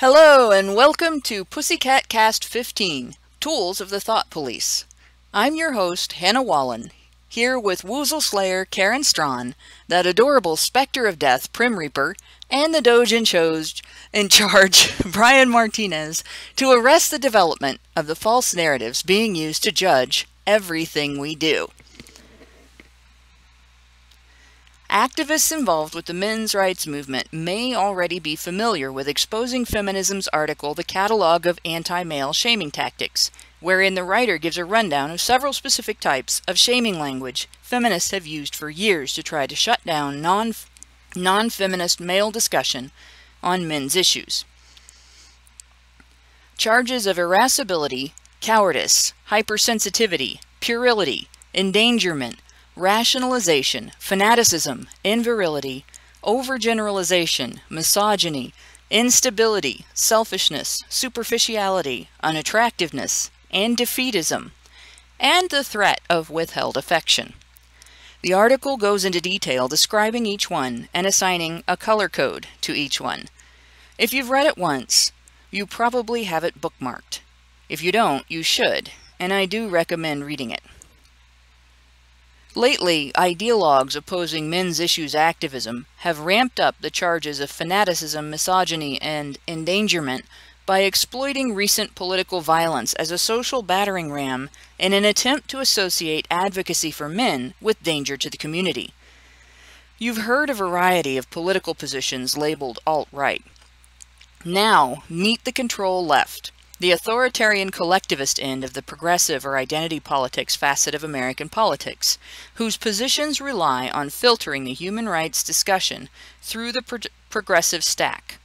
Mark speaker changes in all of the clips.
Speaker 1: Hello and welcome to Pussycat Cast 15, Tools of the Thought Police. I'm your host, Hannah Wallen, here with Woozle Slayer Karen Strawn, that adorable Spectre of Death Prim Reaper, and the Doge in charge, Brian Martinez, to arrest the development of the false narratives being used to judge everything we do. Activists involved with the men's rights movement may already be familiar with Exposing Feminism's article, The Catalogue of Anti-Male Shaming Tactics, wherein the writer gives a rundown of several specific types of shaming language feminists have used for years to try to shut down non-feminist male discussion on men's issues. Charges of irascibility, cowardice, hypersensitivity, puerility, endangerment, rationalization, fanaticism, invirility, overgeneralization, misogyny, instability, selfishness, superficiality, unattractiveness, and defeatism, and the threat of withheld affection. The article goes into detail describing each one and assigning a color code to each one. If you've read it once, you probably have it bookmarked. If you don't, you should, and I do recommend reading it. Lately, ideologues opposing men's issues activism have ramped up the charges of fanaticism, misogyny, and endangerment by exploiting recent political violence as a social battering ram in an attempt to associate advocacy for men with danger to the community. You've heard a variety of political positions labeled alt-right. Now, meet the ctrl-left, the authoritarian collectivist end of the progressive or identity politics facet of American politics, whose positions rely on filtering the human rights discussion through the progressive stack.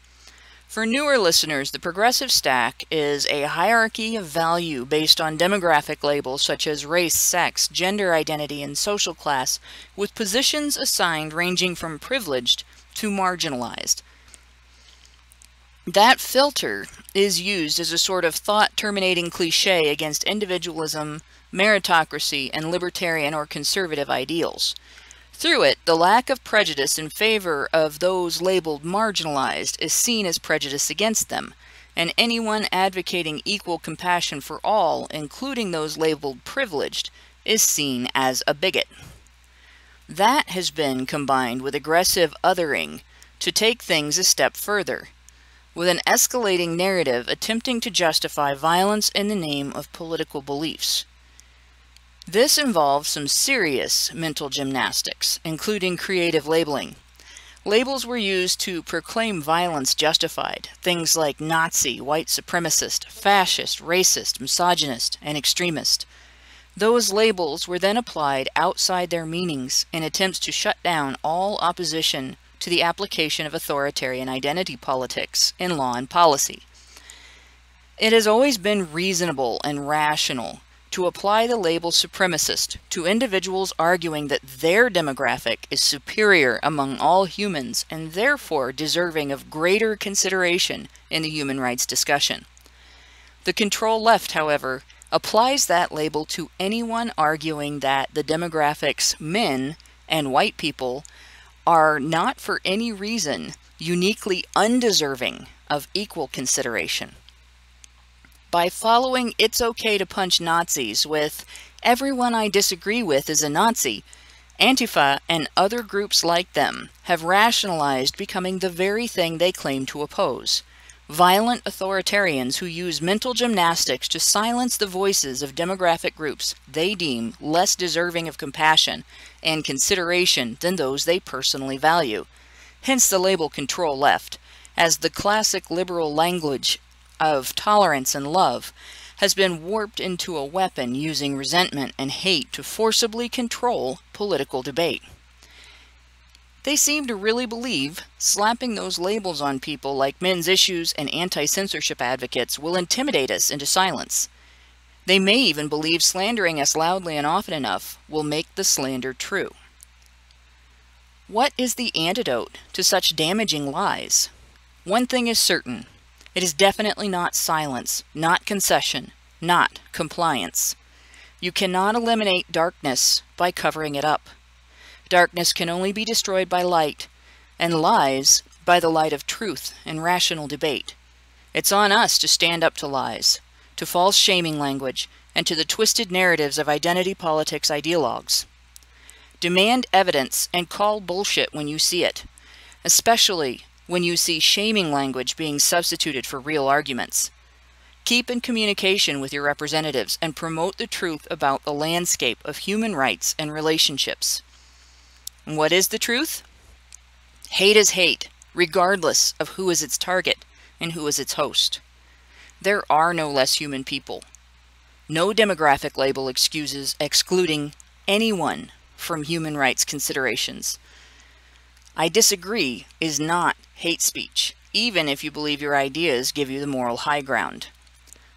Speaker 1: For newer listeners, the progressive stack is a hierarchy of value based on demographic labels such as race, sex, gender identity, and social class, with positions assigned ranging from privileged to marginalized. That filter is used as a sort of thought-terminating cliché against individualism, meritocracy, and libertarian or conservative ideals. Through it, the lack of prejudice in favor of those labeled marginalized is seen as prejudice against them, and anyone advocating equal compassion for all, including those labeled privileged, is seen as a bigot. That has been combined with aggressive othering to take things a step further, with an escalating narrative attempting to justify violence in the name of political beliefs. This involves some serious mental gymnastics, including creative labeling. Labels were used to proclaim violence justified, things like Nazi, white supremacist, fascist, racist, misogynist, and extremist. Those labels were then applied outside their meanings in attempts to shut down all opposition to the application of authoritarian identity politics in law and policy. It has always been reasonable and rational to apply the label supremacist to individuals arguing that their demographic is superior among all humans and therefore deserving of greater consideration in the human rights discussion. The ctrl-left, however, applies that label to anyone arguing that the demographics men and white people are not for any reason uniquely undeserving of equal consideration. By following "it's okay to punch Nazis" with "everyone I disagree with is a Nazi," Antifa and other groups like them have rationalized becoming the very thing they claim to oppose: violent authoritarians who use mental gymnastics to silence the voices of demographic groups they deem less deserving of compassion and consideration than those they personally value. Hence the label ctrl-left, as the classic liberal language of tolerance and love has been warped into a weapon using resentment and hate to forcibly control political debate. They seem to really believe slapping those labels on people like men's issues and anti-censorship advocates will intimidate us into silence. They may even believe slandering us loudly and often enough will make the slander true. What is the antidote to such damaging lies? One thing is certain. It is definitely not silence, not concession, not compliance. You cannot eliminate darkness by covering it up. Darkness can only be destroyed by light, and lies by the light of truth and rational debate. It's on us to stand up to lies, to false shaming language, and to the twisted narratives of identity politics ideologues. Demand evidence and call bullshit when you see it, especially when you see shaming language being substituted for real arguments. Keep in communication with your representatives and promote the truth about the landscape of human rights and relationships. And what is the truth? Hate is hate, regardless of who is its target and who is its host. There are no less human people. No demographic label excuses excluding anyone from human rights considerations. I disagree is not hate speech, even if you believe your ideas give you the moral high ground.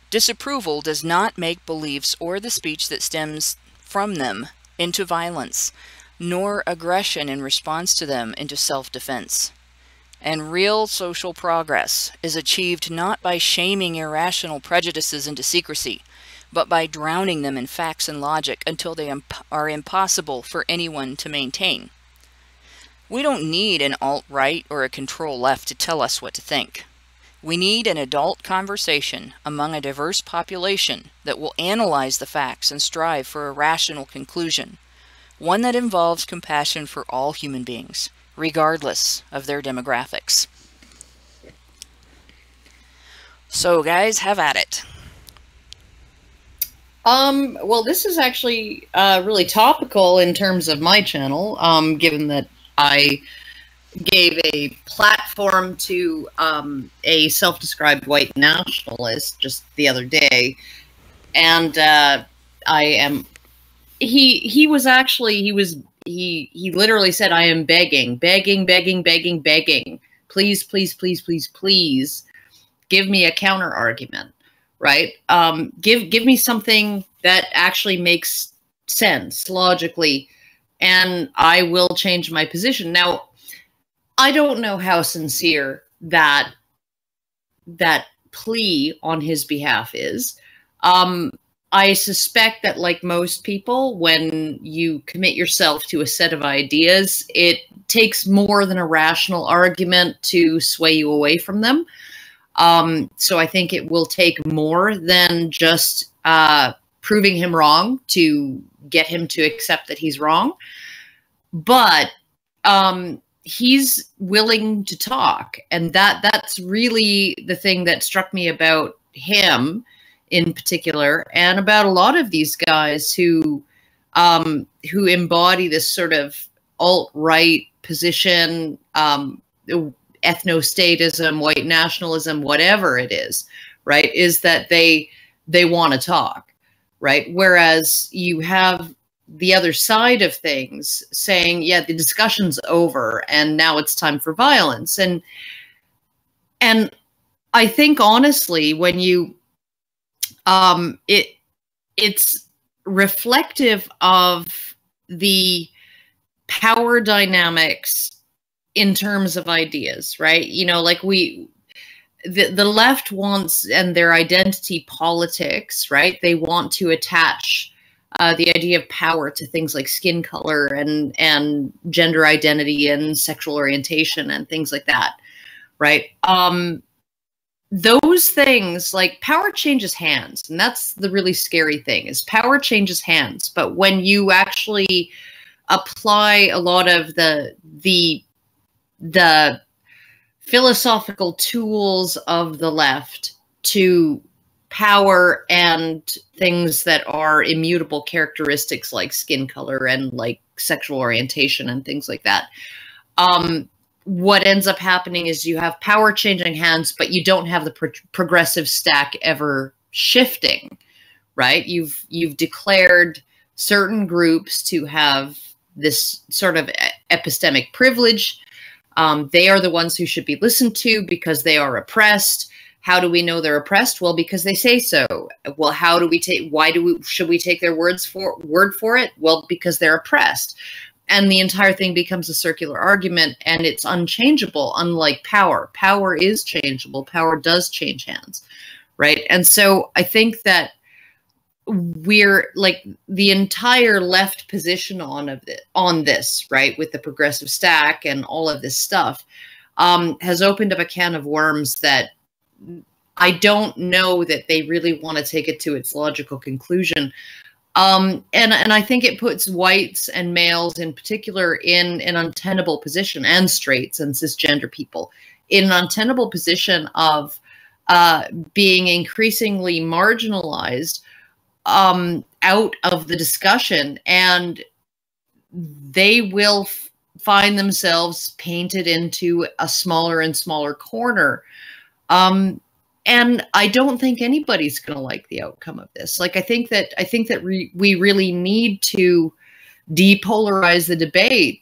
Speaker 1: Disapproval does not make beliefs or the speech that stems from them into violence, nor aggression in response to them into self-defense. And real social progress is achieved not by shaming irrational prejudices into secrecy, but by drowning them in facts and logic until they are impossible for anyone to maintain. We don't need an alt-right or a control-left to tell us what to think. We need an adult conversation among a diverse population that will analyze the facts and strive for a rational conclusion, one that involves compassion for all human beings, regardless of their demographics. So guys, have at it.
Speaker 2: Well, this is actually really topical in terms of my channel, given that I gave a platform to a self-described white nationalist just the other day, and he literally said, "I am begging, please, please, please, please, please, give me a counter argument, right? Give me something that actually makes sense logically, and I will change my position." Now, I don't know how sincere that plea on his behalf is. I suspect that, like most people, when you commit yourself to a set of ideas, it takes more than a rational argument to sway you away from them. So I think it will take more than just proving him wrong to get him to accept that he's wrong. But he's willing to talk, and that's really the thing that struck me about him in particular, and about a lot of these guys who embody this sort of alt-right position, ethnostatism, white nationalism, whatever it is, right? Is that they want to talk, right? Whereas you have the other side of things saying, yeah, the discussion's over and now it's time for violence. And I think honestly, when you, it's reflective of the power dynamics in terms of ideas, right? You know, like the left wants, and their identity politics, right? They want to attach the idea of power to things like skin color and gender identity and sexual orientation and things like that, right? Those things, like, power changes hands, and that's the really scary thing, is power changes hands. But when you actually apply a lot of the philosophical tools of the left to power and things that are immutable characteristics like skin color and like sexual orientation and things like that, what ends up happening is you have power changing hands, but you don't have the progressive stack ever shifting, right? You've declared certain groups to have this sort of epistemic privilege. They are the ones who should be listened to because they are oppressed. How do we know they're oppressed? Well, because they say so. Well, how do we take, should we take their word for it? Well, because they're oppressed. And the entire thing becomes a circular argument, and it's unchangeable, unlike power. Power is changeable. Power does change hands, right? And so I think that we're like the entire left position on this, right, with the progressive stack and all of this stuff, has opened up a can of worms that I don't know that they really want to take it to its logical conclusion. And I think it puts whites and males in particular in an untenable position, and straights and cisgender people in an untenable position of being increasingly marginalized out of the discussion, and they will find themselves painted into a smaller and smaller corner. And I don't think anybody's going to like the outcome of this. Like, I think that we really need to depolarize the debate,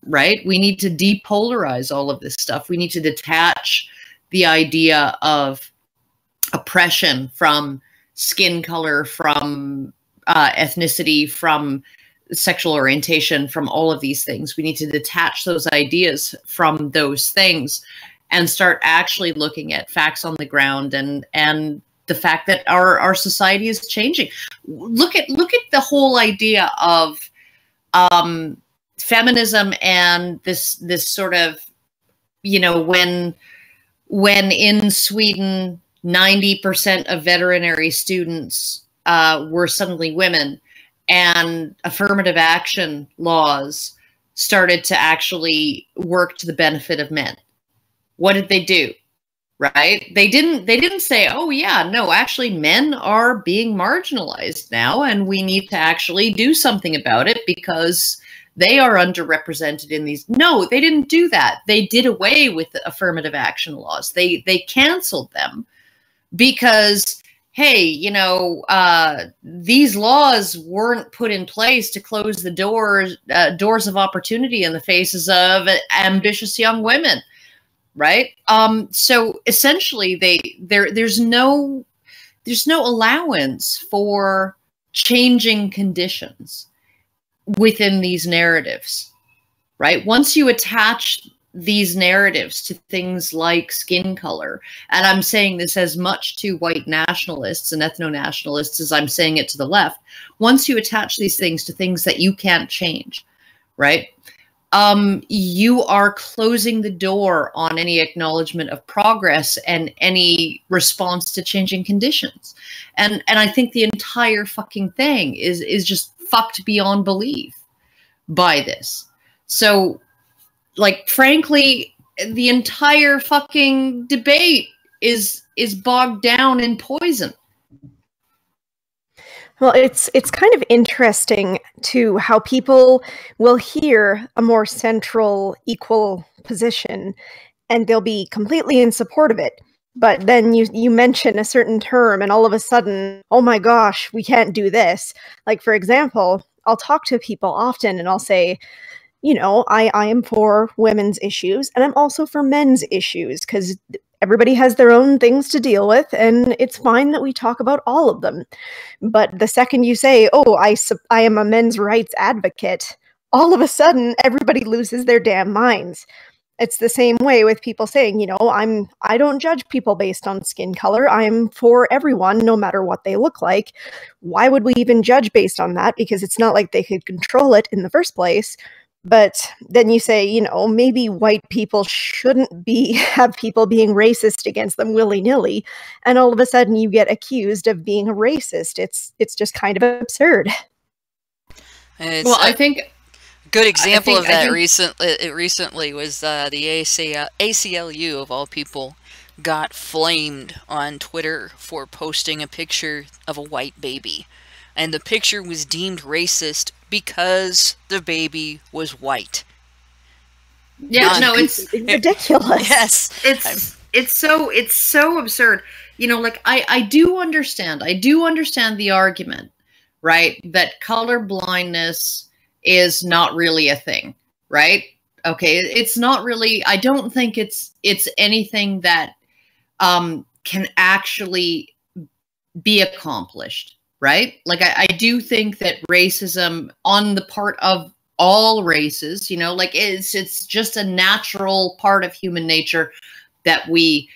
Speaker 2: right? We need to depolarize all of this stuff. We need to detach the idea of oppression from skin color, from ethnicity, from sexual orientation, from all of these things. We need to detach those ideas from those things and start actually looking at facts on the ground and the fact that our society is changing. Look at the whole idea of feminism and this sort of, you know, when in Sweden 90% of veterinary students were suddenly women, and affirmative action laws started to actually work to the benefit of men. What did they do? Right? They didn't say, oh yeah, no, actually men are being marginalized now and we need to actually do something about it because they are underrepresented in these. No, they didn't do that. They did away with the affirmative action laws. They canceled them because, hey, you know, these laws weren't put in place to close the doors of opportunity in the faces of ambitious young women. Right. So essentially there's no allowance for changing conditions within these narratives. Right. Once you attach these narratives to things like skin color, and I'm saying this as much to white nationalists and ethno-nationalists as I'm saying it to the left, once you attach these things to things that you can't change, right? You are closing the door on any acknowledgement of progress and any response to changing conditions. And I think the entire fucking thing is just fucked beyond belief by this. So, like, frankly, the entire fucking debate is bogged down in poison.
Speaker 3: Well, it's kind of interesting to how people will hear a more central, equal position, and they'll be completely in support of it. But then you mention a certain term, and all of a sudden, oh my gosh, we can't do this. Like, for example, I'll talk to people often, and I'll say, you know, I am for women's issues, and I'm also for men's issues, because everybody has their own things to deal with, and it's fine that we talk about all of them. But the second you say, oh, I am a men's rights advocate, all of a sudden, everybody loses their damn minds. It's the same way with people saying, you know, I don't judge people based on skin color. I'm for everyone, no matter what they look like. Why would we even judge based on that? Because it's not like they could control it in the first place. But then you say, you know, maybe white people shouldn't have people being racist against them willy-nilly, and all of a sudden you get accused of being a racist. It's just kind of absurd.
Speaker 1: Well, I think a good example of that recently was the ACLU, of all people, got flamed on Twitter for posting a picture of a white baby. And the picture was deemed racist because the baby was white.
Speaker 2: Yeah, no, it's
Speaker 3: ridiculous.
Speaker 2: Yes, it's so absurd. You know, like I do understand the argument, right? That color blindness is not really a thing, right? Okay, it's not really. I don't think it's anything that can actually be accomplished. Right? Like, I do think that racism on the part of all races, you know, like it's just a natural part of human nature that we,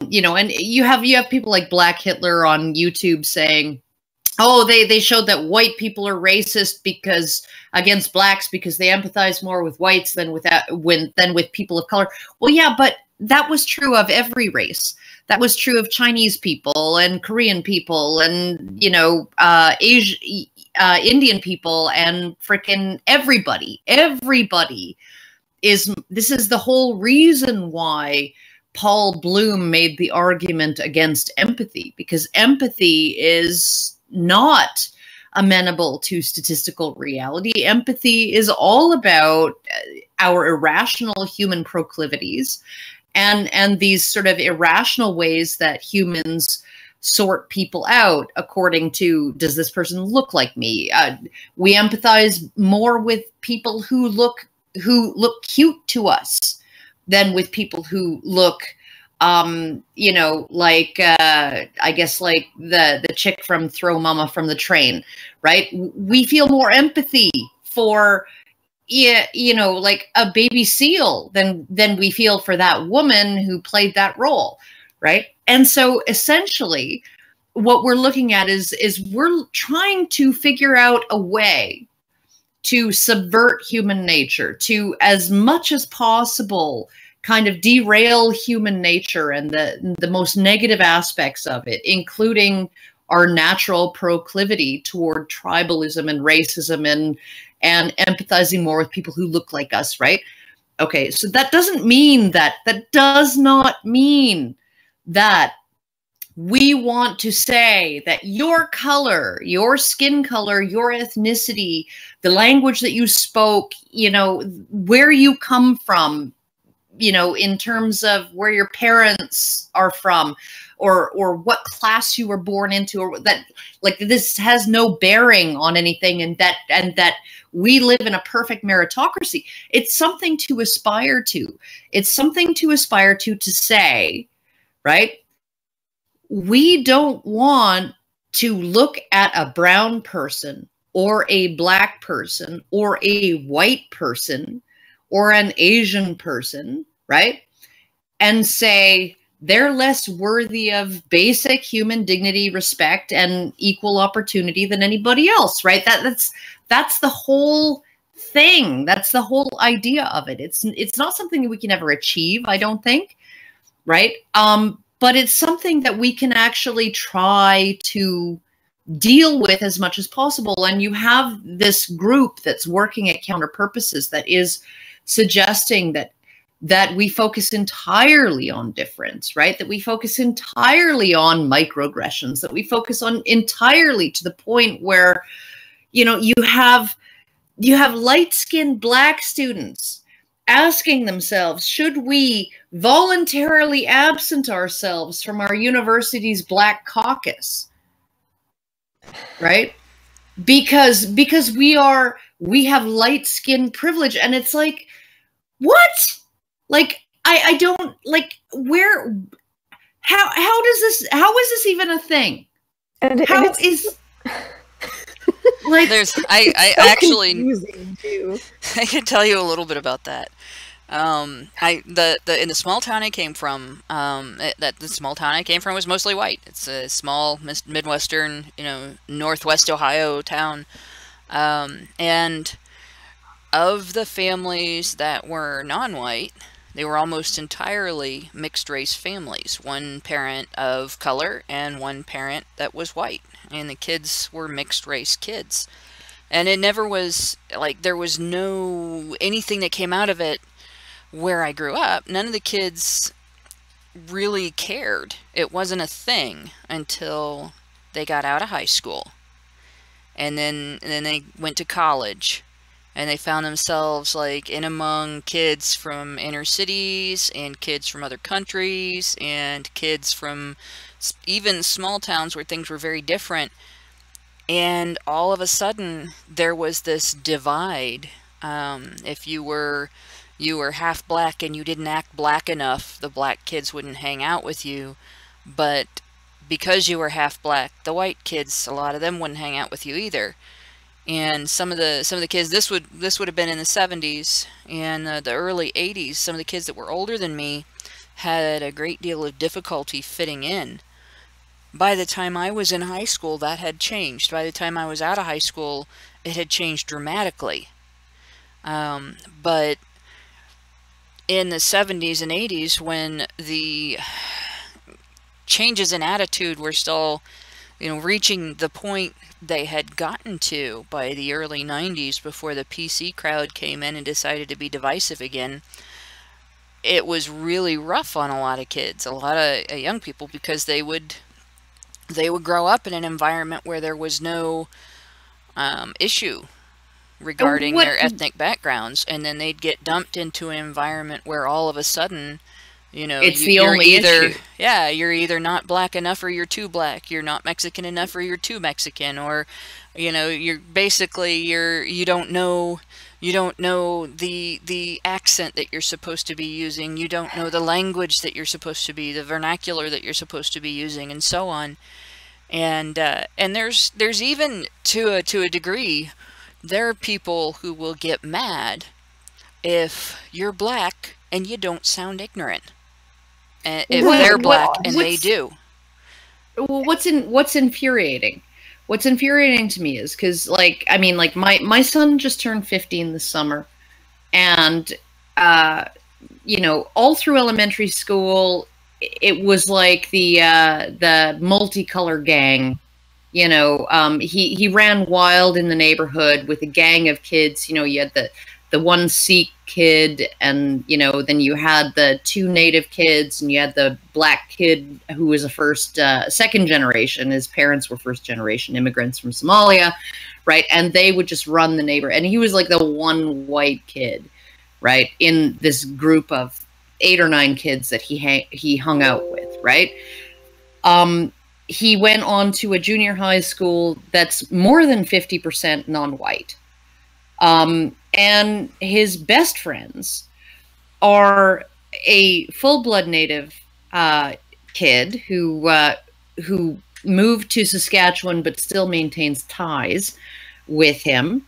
Speaker 2: you know, and you have people like Black Hitler on YouTube saying, oh, they showed that white people are racist against blacks because they empathize more with whites than with people of color. Well, yeah, but that was true of every race. That was true of Chinese people and Korean people and, you know, Indian people and frickin' everybody. Everybody this is the whole reason why Paul Bloom made the argument against empathy, because empathy is not amenable to statistical reality. Empathy is all about our irrational human proclivities and these sort of irrational ways that humans sort people out according to, does this person look like me? We empathize more with people who look cute to us than with people who look, you know, like, I guess like the chick from Throw Mama from the Train, right? We feel more empathy for, you know, like a baby seal than we feel for that woman who played that role, right? And so essentially what we're looking at is we're trying to figure out a way to subvert human nature, to as much as possible kind of derail human nature and the most negative aspects of it, including our natural proclivity toward tribalism and racism and empathizing more with people who look like us, right? Okay, so that doesn't mean that does not mean that we want to say that your color, your skin color, your ethnicity, the language that you spoke, you know, where you come from, you know, in terms of where your parents are from, or what class you were born into, or that, like, this has no bearing on anything, and that we live in a perfect meritocracy. It's something to aspire to. It's something to aspire to say, right? We don't want to look at a brown person or a black person or a white person or an Asian person, right? And say they're less worthy of basic human dignity, respect, and equal opportunity than anybody else, right? That's the whole thing. That's the whole idea of it. It's not something that we can ever achieve, I don't think, right? But it's something that we can actually try to deal with as much as possible. And you have this group that's working at Counter Purposes that is suggesting that we focus entirely on difference, right? That we focus entirely on microaggressions, that we focus on entirely to the point where, you know, you have light-skinned black students asking themselves, should we voluntarily absent ourselves from our university's Black Caucus, right? Because we have light skin privilege. And it's like, what? Like, I don't, like, where, how is this even a thing?
Speaker 3: And
Speaker 1: like, I actually,
Speaker 3: too.
Speaker 1: I can tell you a little bit about that. In the small town I came from, the small town I came from was mostly white. It's a small Midwestern, you know, Northwest Ohio town. And of the families that were non-white, they were almost entirely mixed race families. One parent of color and one parent that was white. And the kids were mixed race kids. And it never was, like, there was no, anything that came out of it where I grew up. None of the kids really cared. It wasn't a thing until they got out of high school. And then they went to college. And they found themselves, like, in among kids from inner cities and kids from other countries and kids from even small towns where things were very different. And all of a sudden, there was this divide. If you were half black and you didn't act black enough, the black kids wouldn't hang out with you. But because you were half black, the white kids, a lot of them wouldn't hang out with you either. And some of the kids, this would have been in the 70s and the early 80s. Some of the kids that were older than me had a great deal of difficulty fitting in. By the time I was in high school, that had changed. By the time I was out of high school, it had changed dramatically. But in the 70s and 80s, when the changes in attitude were still, you know, reaching the point they had gotten to by the early 90s, before the PC crowd came in and decided to be divisive again, it was really rough on a lot of kids, a lot of young people, because they would grow up in an environment where there was no issue regarding their ethnic backgrounds, and then they'd get dumped into an environment where all of a sudden, you know, you're either not black enough or you're too black. You're not Mexican enough or you're too Mexican, or, you know, you're basically you don't know the accent that you're supposed to be using. You don't know the language that you're supposed to be, the vernacular that you're supposed to be using, and so on. And there's even, to a degree, there are people who will get mad if you're black and you don't sound ignorant. If they're black and they do.
Speaker 2: Well, what's infuriating? What's infuriating to me is, because, like, I mean, like, my son just turned 15 this summer, and you know, all through elementary school, it was like the multicolor gang. You know, he ran wild in the neighborhood with a gang of kids. You know, you had the one Sikh kid, and, you know, then you had the two native kids, and you had the black kid who was a second generation. His parents were first generation immigrants from Somalia, right? And they would just run the neighbor. And he was like the one white kid, right, in this group of 8 or 9 kids that he hung out with, right? He went on to a junior high school that's more than 50% non-white. And his best friends are a full-blood native kid who moved to Saskatchewan but still maintains ties with him.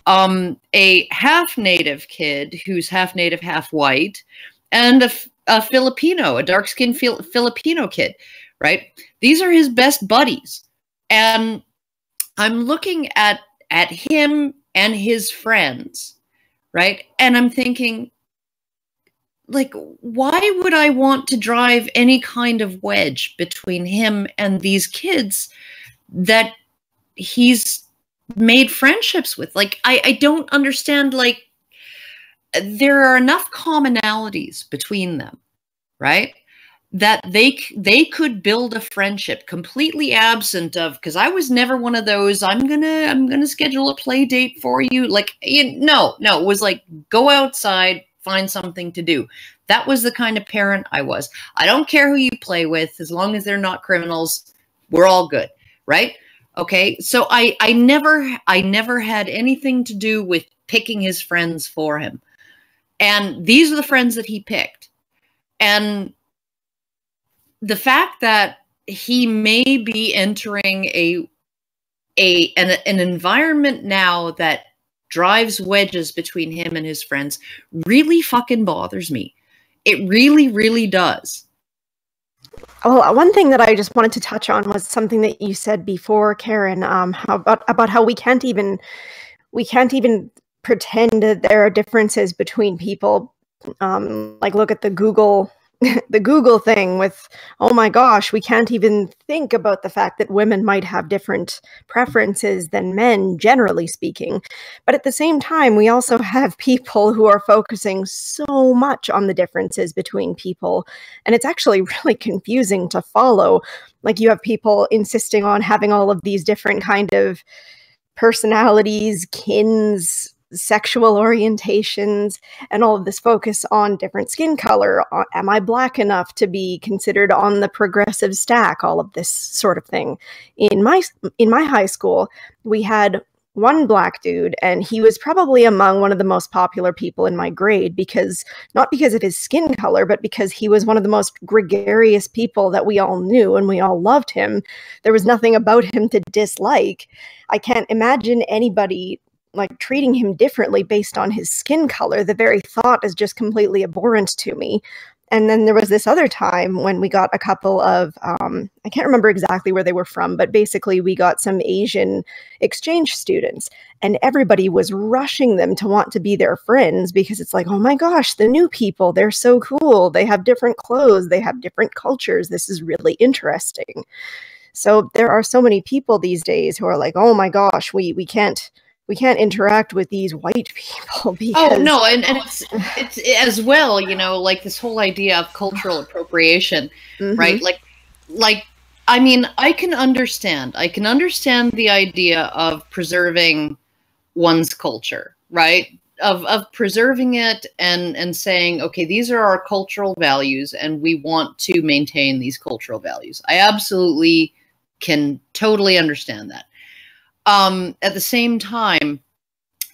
Speaker 2: A half-native kid who's half-native, half-white, and a Filipino, a dark-skinned Filipino kid, right? These are his best buddies. And I'm looking at him and his friends, right? And I'm thinking, like, why would I want to drive any kind of wedge between him and these kids that he's made friendships with? Like, I don't understand. Like, there are enough commonalities between them, right, that they could build a friendship completely absent of, because I was never one of those, I'm gonna schedule a play date for you. Like, no, it was like, go outside, find something to do. That was the kind of parent I was. I don't care who you play with, as long as they're not criminals, we're all good, right? Okay, so I never had anything to do with picking his friends for him. And these are the friends that he picked. And the fact that he may be entering an environment now that drives wedges between him and his friends really fucking bothers me. It really, really does.
Speaker 3: Well, one thing that I just wanted to touch on was something that you said before, Karen, about how we can't even pretend that there are differences between people. Like, look at the Google thing with, oh my gosh, we can't even think about the fact that women might have different preferences than men, generally speaking. But at the same time, we also have people who are focusing so much on the differences between people, and it's actually really confusing to follow. Like, you have people insisting on having all of these different kind of personalities, kins, sexual orientations, and all of this focus on different skin color. Am I black enough to be considered on the progressive stack? All of this sort of thing. In my high school, we had one black dude, and he was probably among one of the most popular people in my grade, because not because of his skin color, but because he was one of the most gregarious people that we all knew, and we all loved him. There was nothing about him to dislike. I can't imagine anybody like treating him differently based on his skin color. The very thought is just completely abhorrent to me. And then there was this other time when we got a couple of, I can't remember exactly where they were from, but basically we got some Asian exchange students, and everybody was rushing them to want to be their friends because it's like, oh my gosh, the new people, they're so cool. They have different clothes. They have different cultures. This is really interesting. So there are so many people these days who are like, oh my gosh, we can't interact with these white people because...
Speaker 2: Oh no, and it's as well, you know, like this whole idea of cultural appropriation, right? Like I mean, I can understand the idea of preserving one's culture, right? Of preserving it and saying, okay, these are our cultural values and we want to maintain these cultural values. I absolutely can totally understand that. At the same time,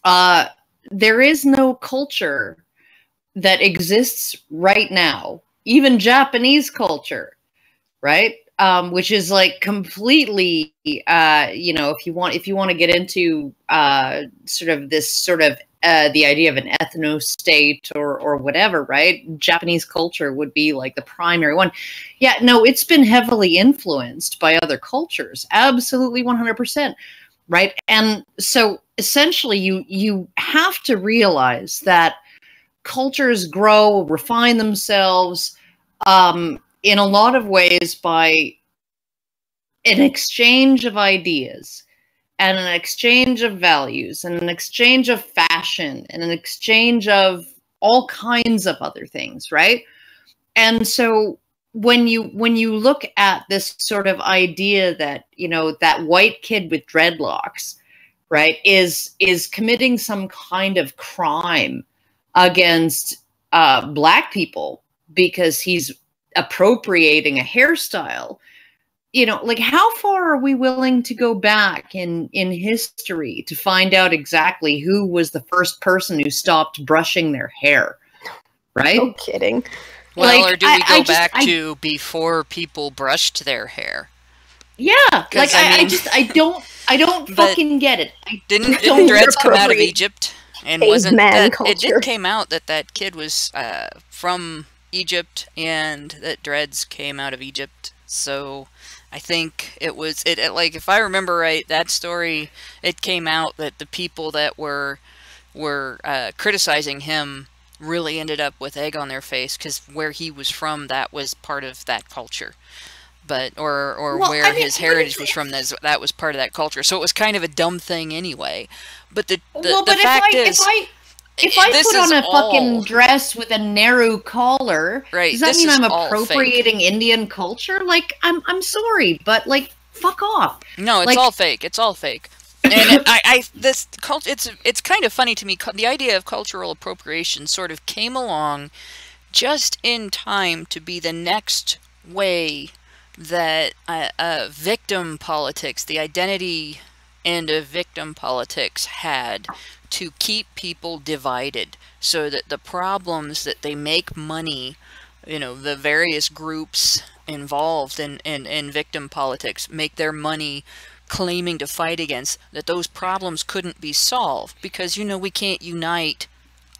Speaker 2: there is no culture that exists right now, even Japanese culture, right? Which is like completely, you know, if you want to get into the idea of an ethno-state or whatever, right? Japanese culture would be like the primary one. Yeah, no, it's been heavily influenced by other cultures, absolutely 100%. Right. And so essentially you have to realize that cultures grow, refine themselves in a lot of ways by an exchange of ideas and an exchange of values and an exchange of fashion and an exchange of all kinds of other things. Right. And so when you look at this sort of idea that, you know, that white kid with dreadlocks, right, is committing some kind of crime against black people because he's appropriating a hairstyle, you know, like how far are we willing to go back in history to find out exactly who was the first person who stopped brushing their hair, right?
Speaker 3: No kidding.
Speaker 1: Well, like, or do we go back to before people brushed their hair?
Speaker 2: Yeah, like I don't fucking get it.
Speaker 1: Didn't dreads come out of Egypt? And wasn't that
Speaker 3: culture.
Speaker 1: It did came out that kid was from Egypt and that dreads came out of Egypt. So I think it was like, if I remember right, that story, it came out that the people that were criticizing him really ended up with egg on their face because where he was from, that was part of that culture. But or well, where his heritage was from, that was part of that culture. So it was kind of a dumb thing anyway. But the fact is,
Speaker 2: if I put on a fucking dress with a narrow collar, right, does that mean I'm appropriating Indian culture? Like, I'm sorry, but like, fuck off.
Speaker 1: No, it's all fake. It's all fake. And it's kind of funny to me. The idea of cultural appropriation sort of came along just in time to be the next way that victim politics, the identity end of victim politics, had to keep people divided, so that the problems that they make money, you know, the various groups involved in victim politics make their money claiming to fight against, that those problems couldn't be solved because, you know, we can't unite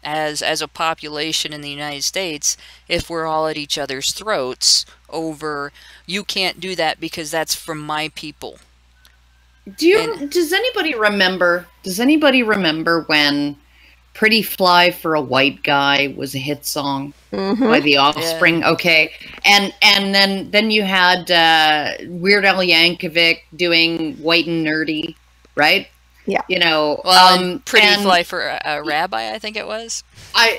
Speaker 1: as a population in the United States if we're all at each other's throats over, you can't do that because that's from my people.
Speaker 2: Does anybody remember when Pretty Fly for a White Guy was a hit song by The Offspring? Yeah. Okay. And then you had Weird Al Yankovic doing White and Nerdy, right?
Speaker 3: Yeah.
Speaker 2: You know,
Speaker 1: Pretty Fly for a Rabbi, I think it was.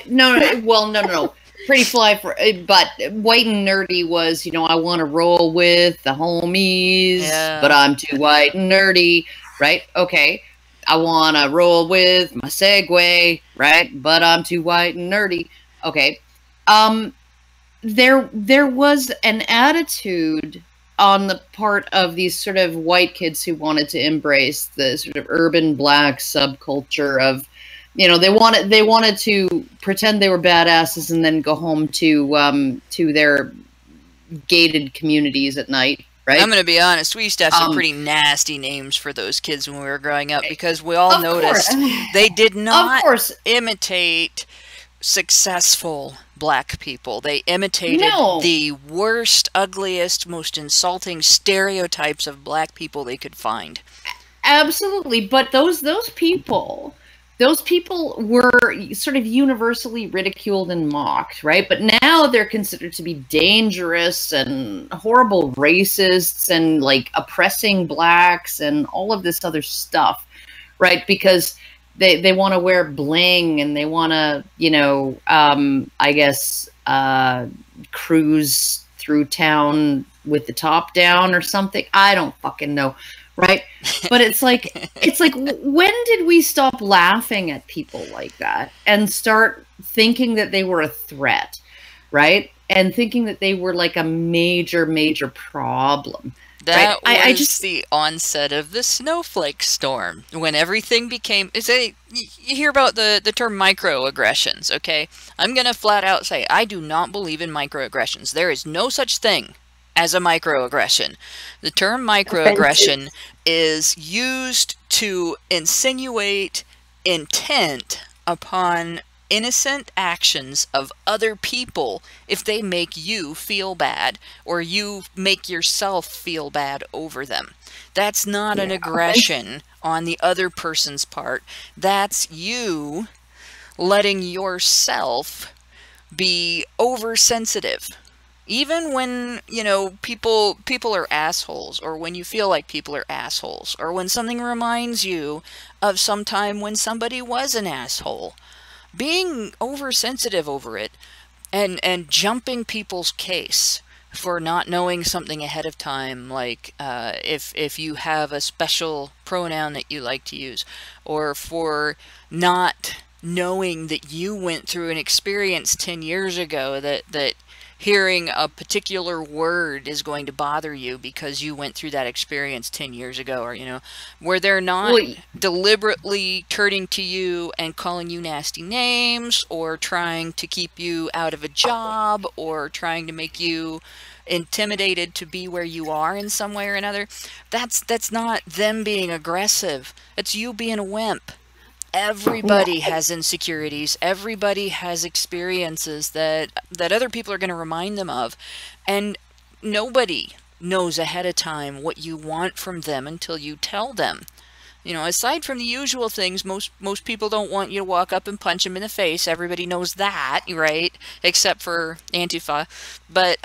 Speaker 2: No. Pretty Fly for, but White and Nerdy was, you know, I want to roll with the homies, but I'm too white and nerdy, right? Okay. I want to roll with my Segway, right? But I'm too white and nerdy. Okay. There was an attitude on the part of these sort of white kids who wanted to embrace the sort of urban black subculture of, you know, they wanted to pretend they were badasses and then go home to their gated communities at night. Right?
Speaker 1: I'm going to be honest. We used to have some pretty nasty names for those kids when we were growing up because we all noticed they did not imitate successful black people. They imitated
Speaker 2: No.
Speaker 1: the worst, ugliest, most insulting stereotypes of black people they could find.
Speaker 2: Absolutely, but those people were sort of universally ridiculed and mocked, right? But now they're considered to be dangerous and horrible racists and like oppressing blacks and all of this other stuff, right? Because they want to wear bling and they want to, you know, I guess cruise through town with the top down or something. I don't fucking know. Right. But it's like, when did we stop laughing at people like that and start thinking that they were a threat? Right. And thinking that they were like a major, major problem.
Speaker 1: That
Speaker 2: right?
Speaker 1: was just the onset of the snowflake storm, when everything became, you hear about the term microaggressions, okay? I'm going to flat out say, I do not believe in microaggressions. There is no such thing as a microaggression. The term microaggression is used to insinuate intent upon innocent actions of other people if they make you feel bad or you make yourself feel bad over them. That's not an aggression on the other person's part. That's you letting yourself be oversensitive. Even when, you know, people are assholes, or when you feel like people are assholes, or when something reminds you of some time when somebody was an asshole, being oversensitive over it and jumping people's case for not knowing something ahead of time, like if you have a special pronoun that you like to use, or for not knowing that you went through an experience 10 years ago that hearing a particular word is going to bother you because you went through that experience 10 years ago, or, you know, where they're not deliberately turning to you and calling you nasty names, or trying to keep you out of a job, or trying to make you intimidated to be where you are in some way or another. That's not them being aggressive. It's you being a wimp. Everybody has insecurities. Everybody has experiences that other people are going to remind them of. And nobody knows ahead of time what you want from them until you tell them. You know, aside from the usual things, most people don't want you to walk up and punch them in the face. Everybody knows that, right? Except for Antifa. But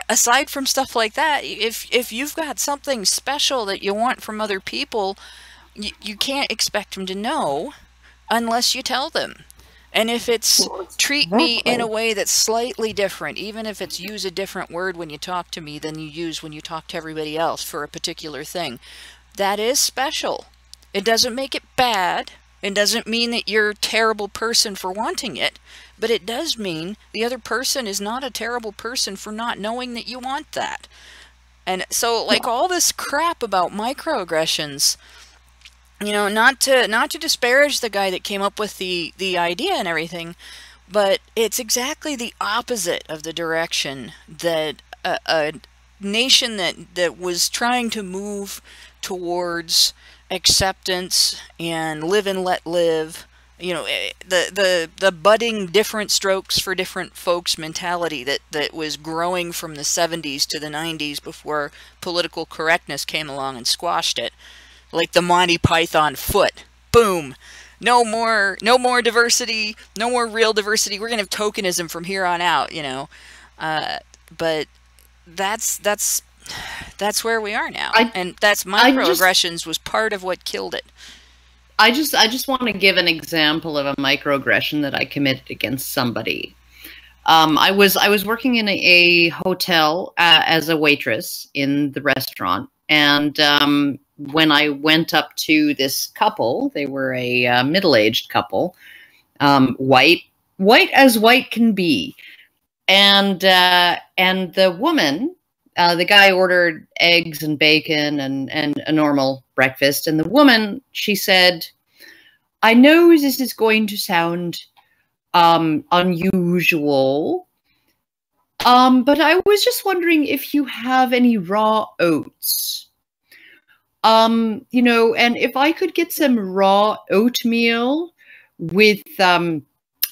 Speaker 1: aside from stuff like that, if you've got something special that you want from other people, you can't expect them to know unless you tell them. And if it's treat me in a way that's slightly different, even if it's use a different word when you talk to me than you use when you talk to everybody else for a particular thing, that is special. It doesn't make it bad. It doesn't mean that you're a terrible person for wanting it, but it does mean the other person is not a terrible person for not knowing that you want that. And so, like, all this crap about microaggressions, you know, not to disparage the guy that came up with the idea and everything, but it's exactly the opposite of the direction that a nation that was trying to move towards acceptance and live and let live, you know, the budding different strokes for different folks mentality that was growing from the 70s to the 90s before political correctness came along and squashed it. Like the Monty Python foot. Boom. No more diversity, no more real diversity. We're going to have tokenism from here on out, you know. But that's where we are now. And that's microaggressions was part of what killed it.
Speaker 2: I just want to give an example of a microaggression that I committed against somebody. I was working in a hotel as a waitress in the restaurant, and when I went up to this couple, they were a middle-aged couple, white as white can be, and the woman, the guy ordered eggs and bacon and a normal breakfast, and the woman, she said, "I know this is going to sound unusual, but I was just wondering if you have any raw oats. You know, and if I could get some raw oatmeal with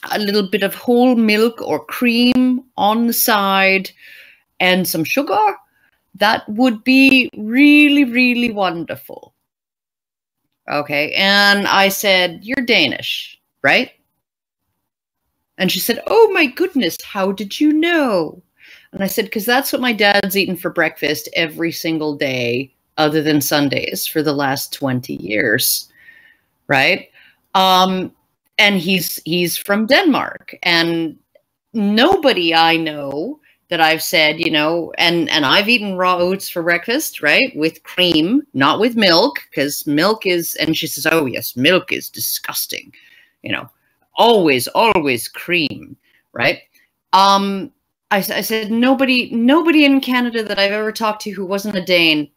Speaker 2: a little bit of whole milk or cream on the side and some sugar, that would be really, really wonderful. Okay, and I said, you're Danish, right? And she said, oh my goodness, how did you know? And I said, because that's what my dad's eaten for breakfast every single day other than Sundays for the last 20 years, right? And he's from Denmark, and nobody I know that I've said, you know, and I've eaten raw oats for breakfast, right? With cream, not with milk, because milk is, and she says, oh yes, milk is disgusting, you know, always cream, right? I said, nobody in Canada that I've ever talked to who wasn't a Dane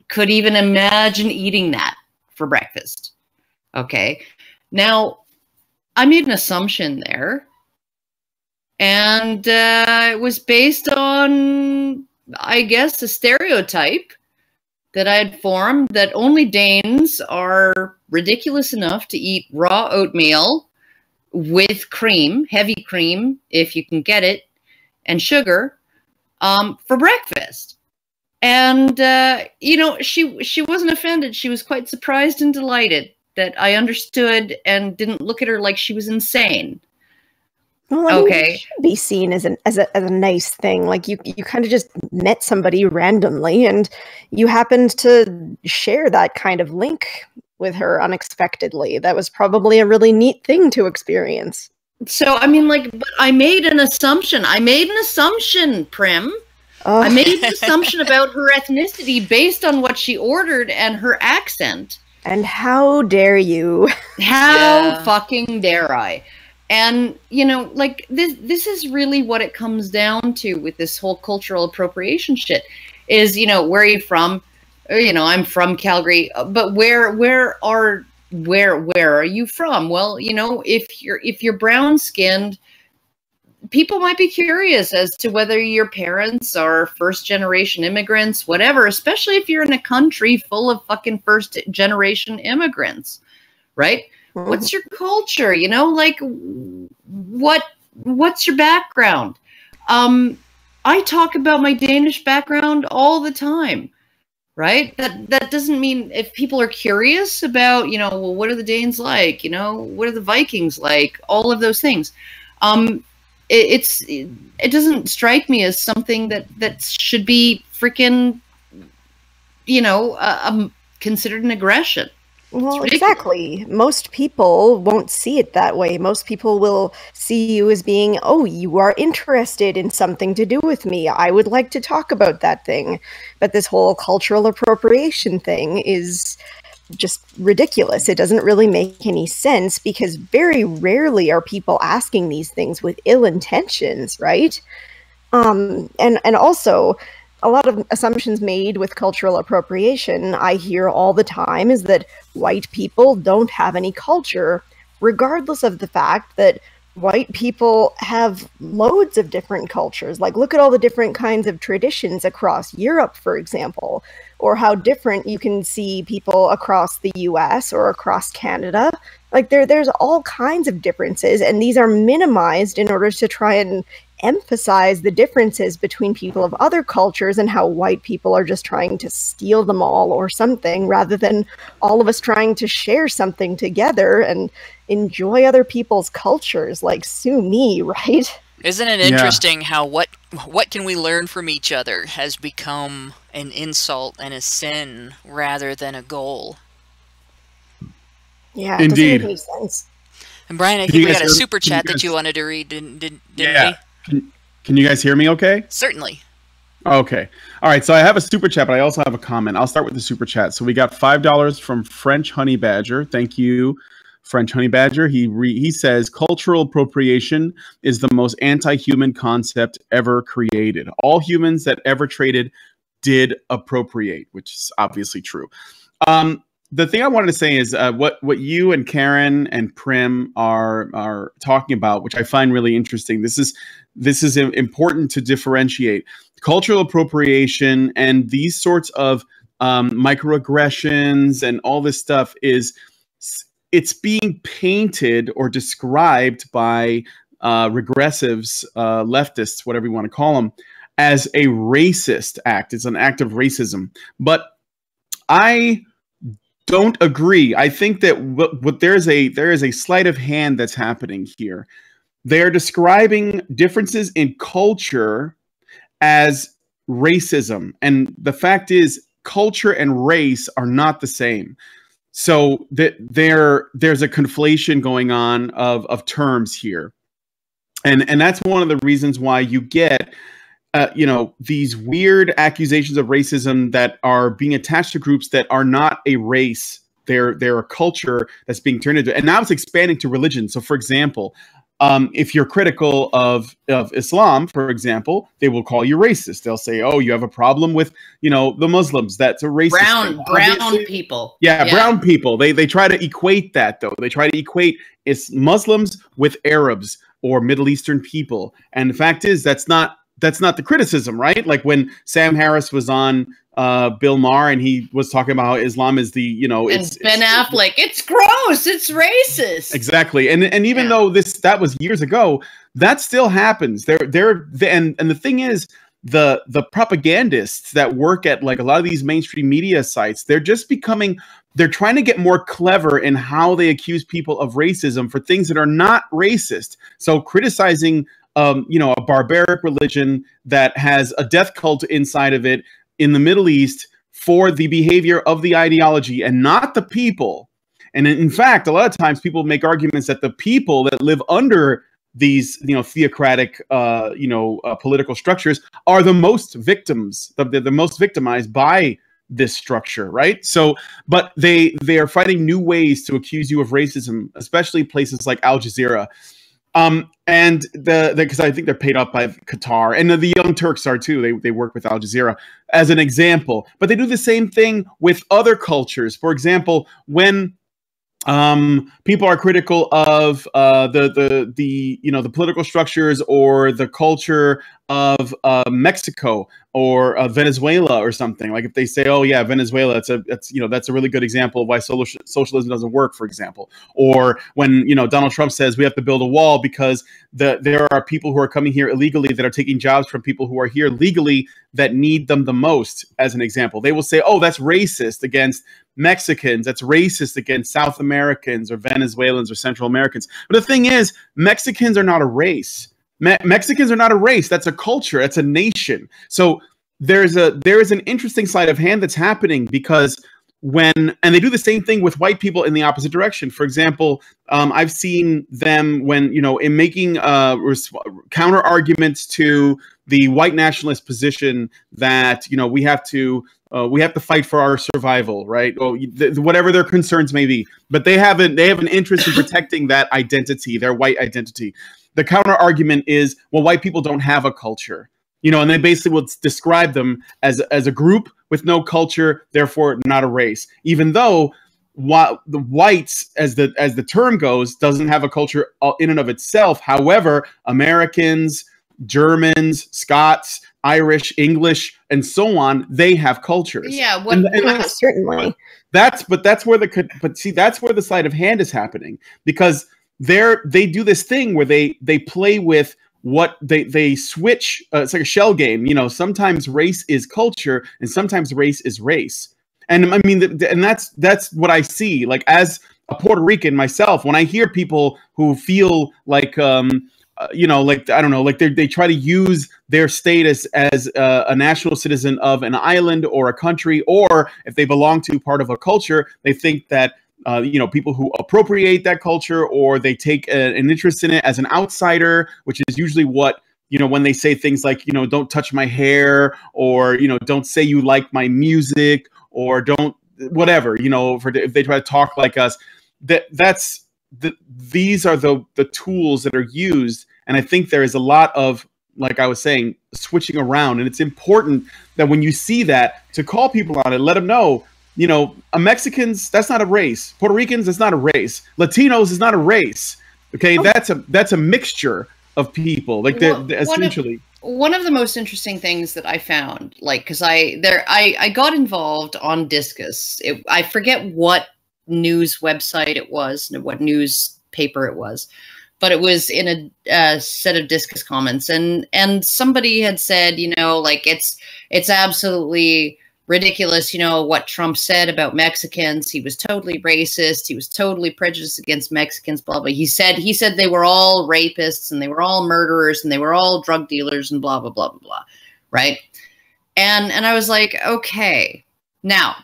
Speaker 2: could even imagine eating that for breakfast. Okay. Now, I made an assumption there, and it was based on, I guess, a stereotype that I had formed that only Danes are ridiculous enough to eat raw oatmeal with cream, heavy cream, if you can get it, and sugar for breakfast. And, you know, she wasn't offended. She was quite surprised and delighted that I understood and didn't look at her like she was insane.
Speaker 3: Well, I mean, it should be seen as a nice thing. Like you kind of just met somebody randomly, and you happened to share that kind of link with her unexpectedly. That was probably a really neat thing to experience.
Speaker 2: So, I mean, like, but I made an assumption. Prim. Oh. I made an assumption about her ethnicity based on what she ordered and her accent.
Speaker 3: And how dare you?
Speaker 2: How fucking dare I? And, you know, like, this is really what it comes down to with this whole cultural appropriation shit is, you know, where are you from? You know, I'm from Calgary, but where are you from? Well, you know, if you're brown skinned, people might be curious as to whether your parents are first generation immigrants, whatever, especially if you're in a country full of fucking first generation immigrants, right? What's your culture? You know, like what's your background? I talk about my Danish background all the time, right? That doesn't mean if people are curious about, you know, well, what are the Danes like? You know, what are the Vikings like? All of those things. It doesn't strike me as something that should be freaking, you know, considered an aggression.
Speaker 3: Well, exactly. Most people won't see it that way. Most people will see you as being, oh, you are interested in something to do with me. I would like to talk about that thing. But this whole cultural appropriation thing is just ridiculous. It doesn't really make any sense because very rarely are people asking these things with ill intentions, right? And also, a lot of assumptions made with cultural appropriation I hear all the time is that white people don't have any culture, regardless of the fact that white people have loads of different cultures. Like, look at all the different kinds of traditions across Europe, for example, or how different you can see people across the US or across Canada. Like, there's all kinds of differences, and these are minimized in order to try and emphasize the differences between people of other cultures and how white people are just trying to steal them all or something, rather than all of us trying to share something together and enjoy other people's cultures. Like, sue me, right?
Speaker 1: Isn't it interesting how what can we learn from each other has become an insult and a sin rather than a goal?
Speaker 3: Yeah, it doesn't make any sense.
Speaker 1: And Brian, I think we got a super chat that you wanted to read, didn't we?
Speaker 4: Can you guys hear me okay?
Speaker 1: Certainly.
Speaker 4: Okay. All right. So I have a super chat, but I also have a comment. I'll start with the super chat. So we got $5 from French Honey Badger. Thank you, French Honey Badger. He says, cultural appropriation is the most anti-human concept ever created. All humans that ever traded did appropriate, which is obviously true. The thing I wanted to say is what you and Karen and Prim are talking about, which I find really interesting. This is important to differentiate cultural appropriation and these sorts of microaggressions and all this stuff is it's being painted or described by regressives, leftists, whatever you want to call them, as a racist act. It's an act of racism. But I don't agree. I think that there is a sleight of hand that's happening here. They're describing differences in culture as racism, and the fact is, culture and race are not the same. So there's a conflation going on of terms here, and that's one of the reasons why you get these weird accusations of racism that are being attached to groups that are not a race. They're a culture that's being turned into, and now it's expanding to religion. So, for example, if you're critical of Islam, for example, they will call you racist. They'll say, "Oh, you have a problem with the Muslims. That's a racist
Speaker 2: brown people."
Speaker 4: Yeah, brown people. They try to equate that, though. They try to equate Muslims with Arabs or Middle Eastern people. And the fact is, that's not the criticism, right? Like when Sam Harris was on Bill Maher and he was talking about how Islam is
Speaker 2: and Ben Affleck, it's gross, it's racist.
Speaker 4: Exactly. And even though that was years ago, that still happens. And the thing is, the propagandists that work at like a lot of these mainstream media sites, they're trying to get more clever in how they accuse people of racism for things that are not racist. So criticizing a barbaric religion that has a death cult inside of it in the Middle East for the behavior of the ideology and not the people. And in fact, a lot of times people make arguments that the people that live under these, theocratic, political structures are the most victims, the most victimized by this structure, right? So, but they are finding new ways to accuse you of racism, especially places like Al Jazeera. And because I think they're paid off by Qatar, and the Young Turks are too. They work with Al Jazeera as an example, but they do the same thing with other cultures. For example, when people are critical of the political structures or the culture of Mexico or Venezuela or something. Like if they say, "Oh yeah, Venezuela," that's a really good example of why socialism doesn't work, for example. Or when Donald Trump says we have to build a wall because there are people who are coming here illegally that are taking jobs from people who are here legally that need them the most, as an example. They will say, "Oh, that's racist against Mexicans, that's racist against South Americans or Venezuelans or Central Americans." But the thing is, Mexicans are not a race. Mexicans are not a race. That's a culture. That's a nation. So there is an interesting sleight of hand that's happening, because and they do the same thing with white people in the opposite direction. For example, I've seen them in making counter arguments to the white nationalist position that we have to fight for our survival, right? Or whatever their concerns may be, but they have an interest in protecting that identity, their white identity. The counter argument is, well, white people don't have a culture, and they basically will describe them as a group with no culture, therefore not a race. Even though the whites, as the term goes, doesn't have a culture in and of itself. However, Americans, Germans, Scots, Irish, English, and so on, they have cultures.
Speaker 2: Yeah,
Speaker 3: certainly.
Speaker 4: That's where the sleight of hand is happening, because they do this thing where they play with what they switch. It's like a shell game. Sometimes race is culture, and sometimes race is race. And I mean, and that's what I see. Like as a Puerto Rican myself, when I hear people who feel like like I don't know, like they try to use their status as a national citizen of an island or a country, or if they belong to part of a culture, they think that people who appropriate that culture, or they take an interest in it as an outsider, which is usually what when they say things like don't touch my hair, or don't say you like my music, or don't whatever if they try to talk like us. These are the tools that are used, and I think there is a lot of, like I was saying, switching around, and it's important that when you see that, to call people on it, let them know, Mexicans, that's not a race. Puerto Ricans, that's not a race. Latinos is not a race. Okay, that's a mixture of people. Like essentially.
Speaker 2: One of the most interesting things that I found, like, because I got involved on Discus. I forget what news website it was, what newspaper it was, but it was in a set of Discus comments, and somebody had said, you know, like it's absolutely ridiculous, you know, what Trump said about Mexicans. He was totally racist. He was totally prejudiced against Mexicans, blah, blah. He said they were all rapists and they were all murderers and they were all drug dealers and blah, blah, blah, blah, blah. Right? And I was like, okay, now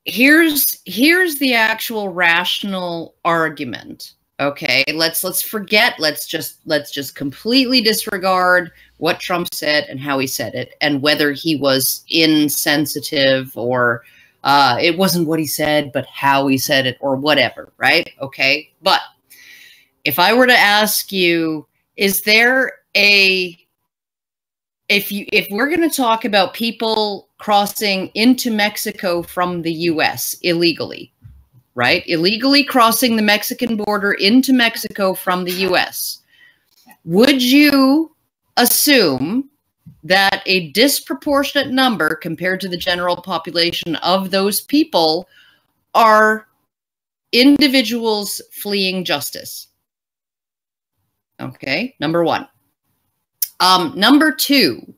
Speaker 2: here's the actual rational argument. Okay, let's just completely disregard what Trump said and how he said it, and whether he was insensitive or it wasn't what he said, but how he said it, or whatever, right? Okay, but if I were to ask you, is there if we're going to talk about people crossing into Mexico from the U.S. illegally, right? Illegally crossing the Mexican border into Mexico from the U.S., would you assume that a disproportionate number compared to the general population of those people are individuals fleeing justice? Okay, number one. Number two,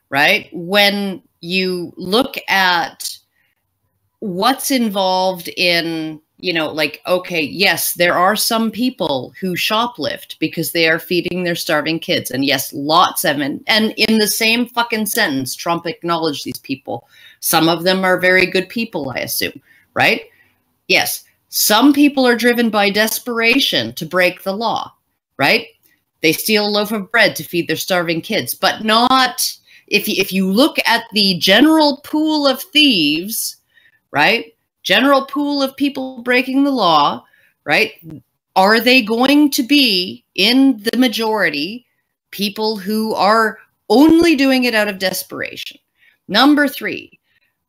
Speaker 2: right? When you look at what's involved in, you know, like, okay, yes, there are some people who shoplift because they are feeding their starving kids. And yes, lots of them. And in the same fucking sentence, Trump acknowledged these people. Some of them are very good people, I assume, right? Yes, some people are driven by desperation to break the law, right? They steal a loaf of bread to feed their starving kids, but not, if you look at the general pool of thieves, right? General pool of people breaking the law, right? Are they going to be, in the majority, people who are only doing it out of desperation? Number three,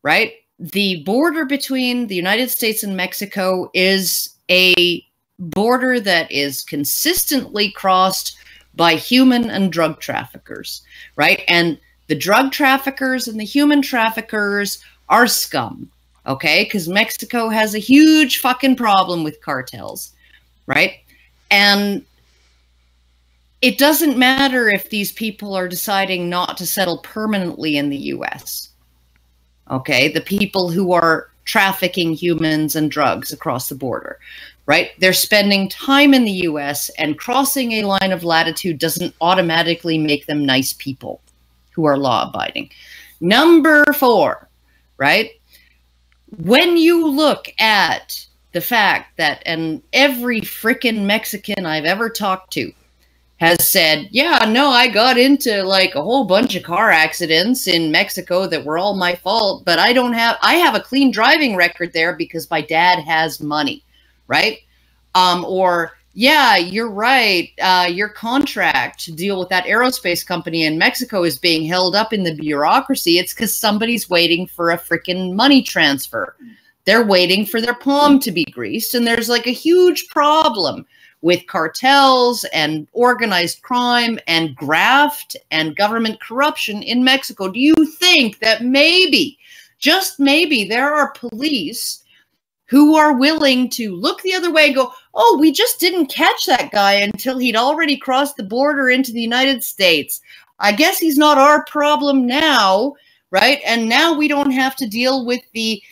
Speaker 2: right? The border between the United States and Mexico is a border that is consistently crossed by human and drug traffickers, right? And the drug traffickers and the human traffickers are scum. Okay, because Mexico has a huge fucking problem with cartels, right? And it doesn't matter if these people are deciding not to settle permanently in the U.S. Okay, the people who are trafficking humans and drugs across the border, right? They're spending time in the U.S., and crossing a line of latitude doesn't automatically make them nice people who are law-abiding. Number four, right? When you look at the fact that, and every frickin' Mexican I've ever talked to has said, yeah, no, I got into like a whole bunch of car accidents in Mexico that were all my fault, but I have a clean driving record there because my dad has money, right? Or, yeah, you're right. Your contract to deal with that aerospace company in Mexico is being held up in the bureaucracy. It's because somebody's waiting for a freaking money transfer. They're waiting for their palm to be greased. And there's like a huge problem with cartels and organized crime and graft and government corruption in Mexico. Do you think that maybe, just maybe, there are police who are willing to look the other way and go, oh, we just didn't catch that guy until he'd already crossed the border into the United States. I guess he's not our problem now, right? And now we don't have to deal with the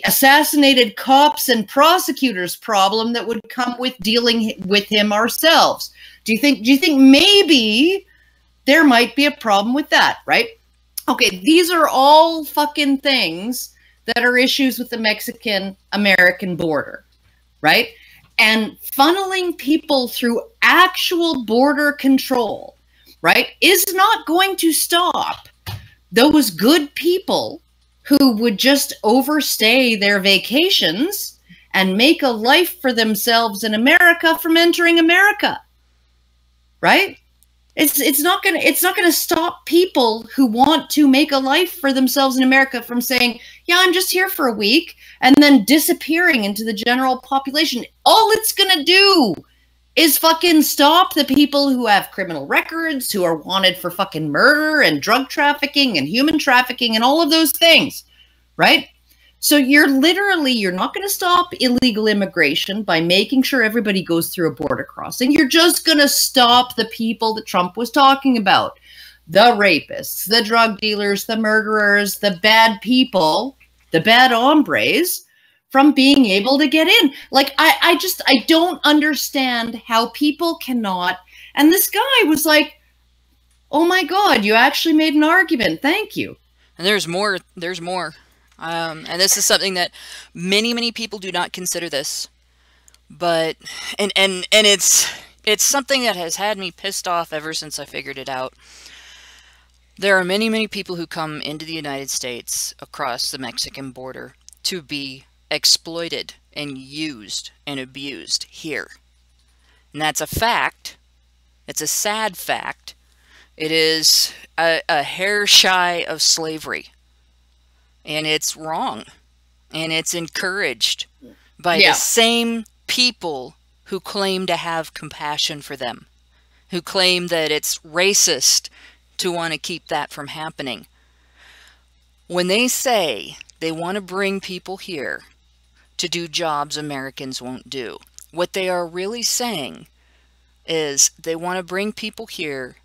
Speaker 2: assassinated cops and prosecutors problem that would come with dealing with him ourselves. Do you think maybe there might be a problem with that, right? Okay, these are all fucking things that are issues with the Mexican-American border, right? And funneling people through actual border control, right, is not going to stop those good people who would just overstay their vacations and make a life for themselves in America from entering America, right? It's not gonna stop people who want to make a life for themselves in America from saying, yeah, I'm just here for a week, and then disappearing into the general population. All it's gonna do is fucking stop the people who have criminal records, who are wanted for fucking murder and drug trafficking and human trafficking and all of those things, right? So you're not going to stop illegal immigration by making sure everybody goes through a border crossing. You're just going to stop the people that Trump was talking about. The rapists, the drug dealers, the murderers, the bad people, the bad hombres from being able to get in. Like, I don't understand how people cannot. And this guy was like, oh my God, you actually made an argument. Thank you.
Speaker 1: And there's more. There's more. And this is something that many people do not consider this. But, and it's something that has had me pissed off ever since I figured it out. There are many people who come into the United States across the Mexican border to be exploited and used and abused here. And that's a fact. It's a sad fact. It is a hair shy of slavery. And it's wrong. And it's encouraged by the same people who claim to have compassion for them. Who claim that it's racist to want to keep that from happening. When they say they want to bring people here to do jobs Americans won't do, what they are really saying is they want to bring people here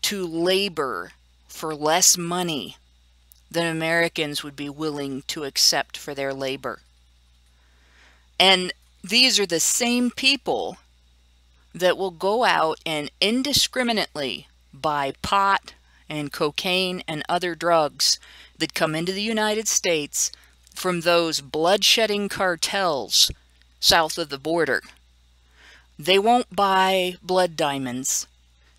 Speaker 1: to labor for less money than Americans would be willing to accept for their labor. And these are the same people that will go out and indiscriminately buy pot and cocaine and other drugs that come into the United States from those bloodshedding cartels south of the border. They won't buy blood diamonds.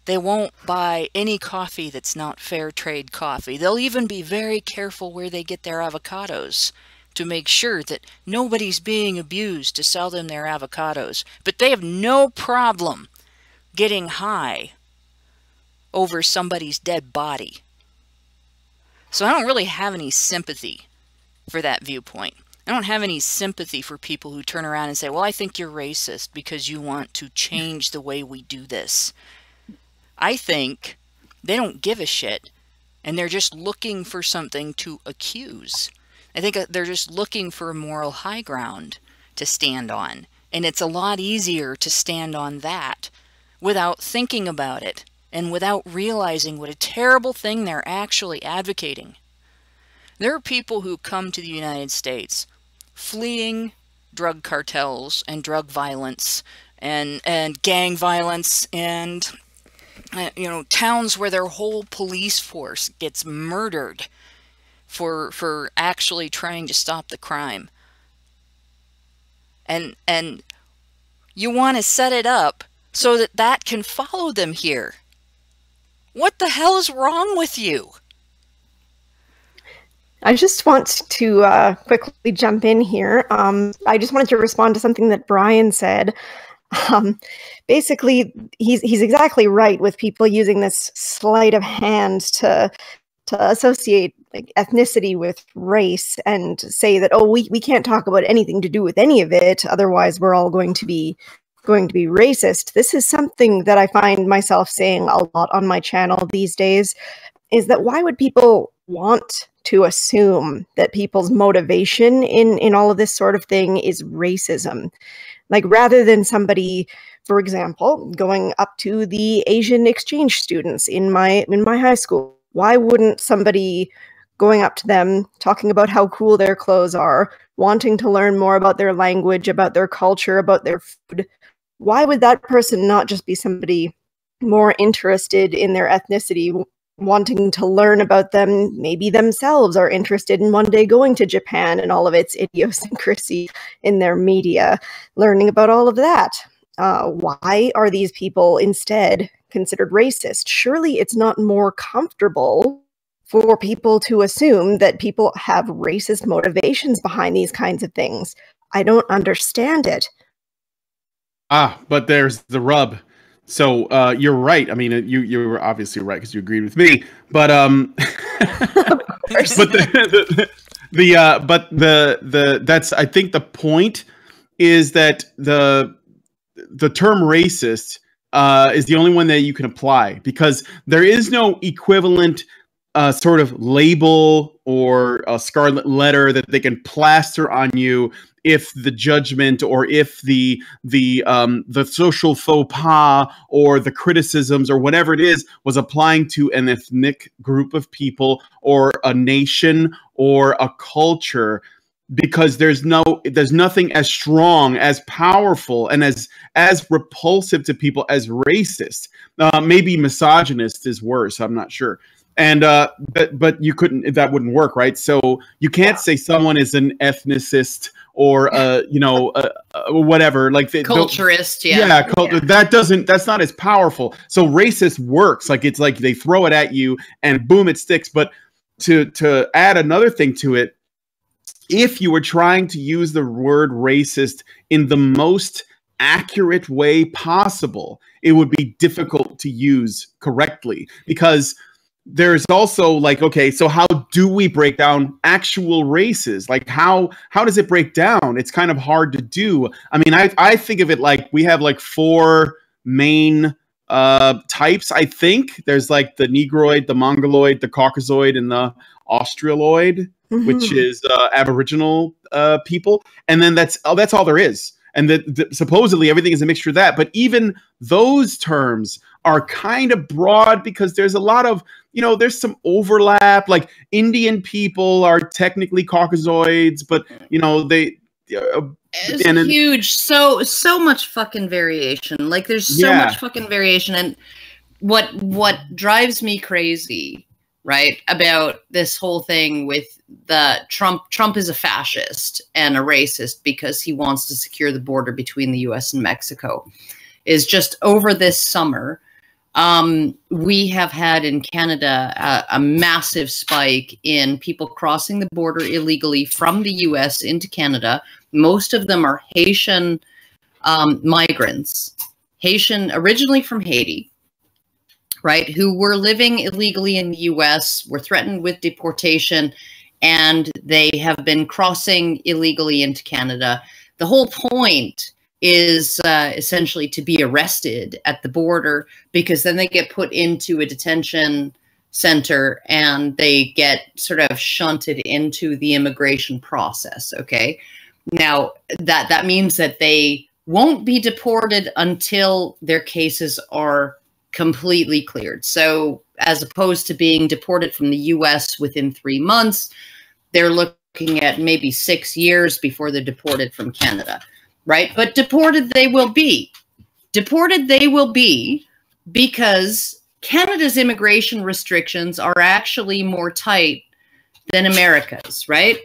Speaker 1: They won't buy any coffee that's not fair trade coffee. They'll even be very careful where they get their avocados to make sure that nobody's being abused to sell them their avocados. But they have no problem getting high over somebody's dead body. So I don't really have any sympathy for that viewpoint. I don't have any sympathy for people who turn around and say, well, I think you're racist because you want to change the way we do this. I think they don't give a shit, and they're just looking for something to accuse. I think they're just looking for a moral high ground to stand on. And it's a lot easier to stand on that without thinking about it and without realizing what a terrible thing they're actually advocating. There are people who come to the United States fleeing drug cartels and drug violence and gang violence and towns where their whole police force gets murdered for actually trying to stop the crime. And you want to set it up so that that can follow them here. What the hell is wrong with you?
Speaker 3: I just want to quickly jump in here. I just wanted to respond to something that Brian said. Basically, he's exactly right with people using this sleight of hand to associate like ethnicity with race and say that, oh, we can't talk about anything to do with any of it, otherwise we're all going to be racist. This is something that I find myself saying a lot on my channel these days, is that why would people want to assume that people's motivation in all of this sort of thing is racism? Like, rather than somebody, for example, going up to the Asian exchange students in my high school, why wouldn't somebody going up to them, talking about how cool their clothes are, wanting to learn more about their language, about their culture, about their food, why would that person not just be somebody more interested in their ethnicity, wanting to learn about them, maybe themselves are interested in one day going to Japan and all of its idiosyncrasy in their media, learning about all of that? Why are these people instead considered racist? Surely it's not more comfortable for people to assume that people have racist motivations behind these kinds of things. I don't understand it.
Speaker 4: But there's the rub. So you're right. I mean, you were obviously right because you agreed with me. But that's, I think the point is that the term racist is the only one that you can apply, because there is no equivalent sort of label or a scarlet letter that they can plaster on you if the judgment or if the social faux pas or the criticisms or whatever it is was applying to an ethnic group of people or a nation or a culture, because there's nothing as strong, as powerful, and as repulsive to people as racist. Maybe misogynist is worse, I'm not sure. And but you couldn't, that wouldn't work, right? So you can't say someone is an ethnicist or whatever, like
Speaker 2: culturist.
Speaker 4: That's not as powerful. So racist works, like it's like they throw it at you and boom, it sticks. But to add another thing to it, if you were trying to use the word racist in the most accurate way possible, it would be difficult to use correctly, because there's also like, okay, so how do we break down actual races? Like how does it break down? It's kind of hard to do. I mean, I think of it like we have like 4 main types. I think there's like the Negroid, the Mongoloid, the Caucasoid, and the Australoid, which is Aboriginal people. And then that's all there is. And supposedly everything is a mixture of that. But even those terms are kind of broad, because there's a lot of, there's some overlap. Like Indian people are technically Caucasoids, but
Speaker 2: it's huge. So much fucking variation. Like there's so much fucking variation. And what drives me crazy, right, about this whole thing with the Trump is a fascist and a racist because he wants to secure the border between the US and Mexico, is just over this summer, we have had in Canada a massive spike in people crossing the border illegally from the US into Canada. Most of them are Haitian migrants, originally from Haiti, right, who were living illegally in the US, were threatened with deportation, and they have been crossing illegally into Canada. The whole point is essentially to be arrested at the border, because then they get put into a detention center and they get sort of shunted into the immigration process, okay? Now, that means that they won't be deported until their cases are completely cleared. So as opposed to being deported from the US within 3 months, they're looking at maybe 6 years before they're deported from Canada, right? But deported they will be. Deported they will be because Canada's immigration restrictions are actually more tight than America's, right?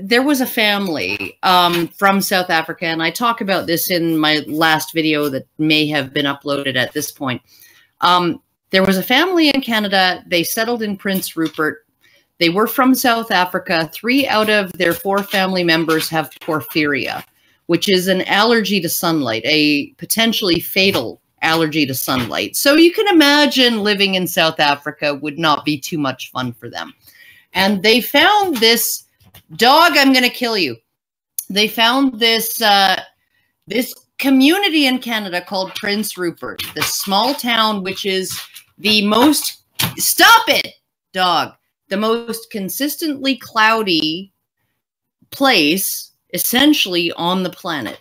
Speaker 2: There was a family from South Africa, and I talk about this in my last video that may have been uploaded at this point. There was a family in Canada. They settled in Prince Rupert. They were from South Africa. 3 out of their 4 family members have porphyria, which is an allergy to sunlight, a potentially fatal allergy to sunlight. So you can imagine living in South Africa would not be too much fun for them. And they found this dog, I'm going to kill you. They found this this community in Canada called Prince Rupert, the small town which is the most, stop it, dog, the most consistently cloudy place essentially on the planet,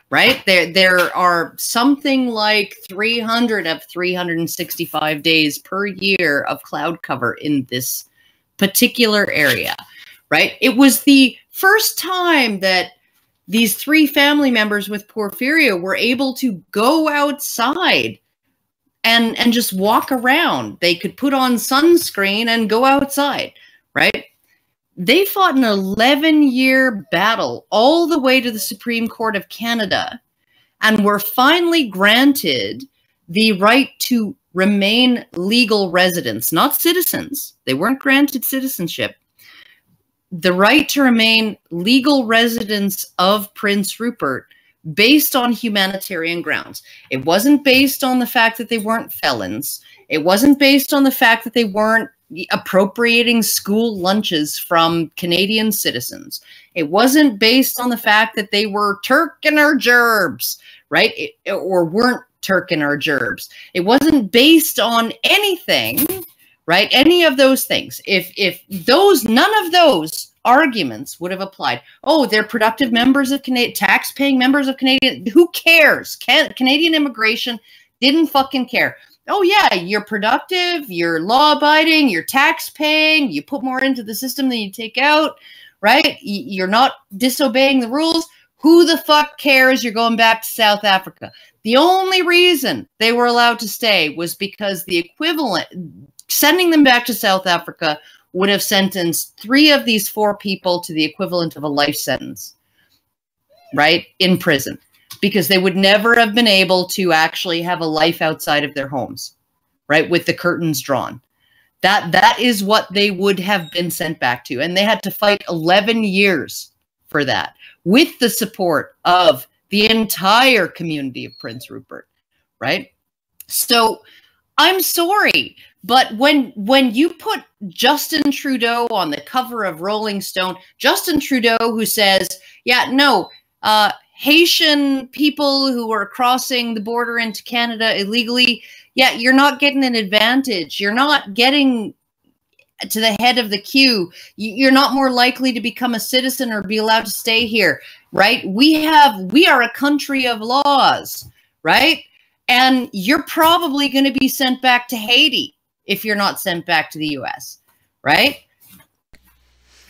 Speaker 2: right? There are something like 300 of 365 days per year of cloud cover in this particular area, right? It was the first time that these 3 family members with porphyria were able to go outside and just walk around. They could put on sunscreen and go outside, right? They fought an 11-year battle all the way to the Supreme Court of Canada and were finally granted the right to remain legal residents, not citizens. They weren't granted citizenship. The right to remain legal residents of Prince Rupert based on humanitarian grounds. It wasn't based on the fact that they weren't felons. It wasn't based on the fact that they weren't appropriating school lunches from Canadian citizens. It wasn't based on the fact that they were Turking our gerbs, right? Or weren't Turking our gerbs. It wasn't based on anything right? Any of those things. If none of those arguments would have applied. Oh, they're productive members of tax-paying members of Canadian. Who cares? Canadian immigration didn't fucking care. Oh yeah, you're productive, you're law-abiding, you're tax-paying, you put more into the system than you take out, right? You're not disobeying the rules. Who the fuck cares? You're going back to South Africa. The only reason they were allowed to stay was because the equivalent, sending them back to South Africa would have sentenced 3 of these 4 people to the equivalent of a life sentence, right, in prison, because they would never have been able to actually have a life outside of their homes, right, with the curtains drawn. That is what they would have been sent back to. And they had to fight 11 years for that, with the support of the entire community of Prince Rupert, right? So I'm sorry, but when you put Justin Trudeau on the cover of Rolling Stone, Justin Trudeau, who says, yeah, no, Haitian people who are crossing the border into Canada illegally, yeah, you're not getting an advantage. You're not getting to the head of the queue. You're not more likely to become a citizen or be allowed to stay here, right? We are a country of laws, right? And you're probably going to be sent back to Haiti if you're not sent back to the US, right?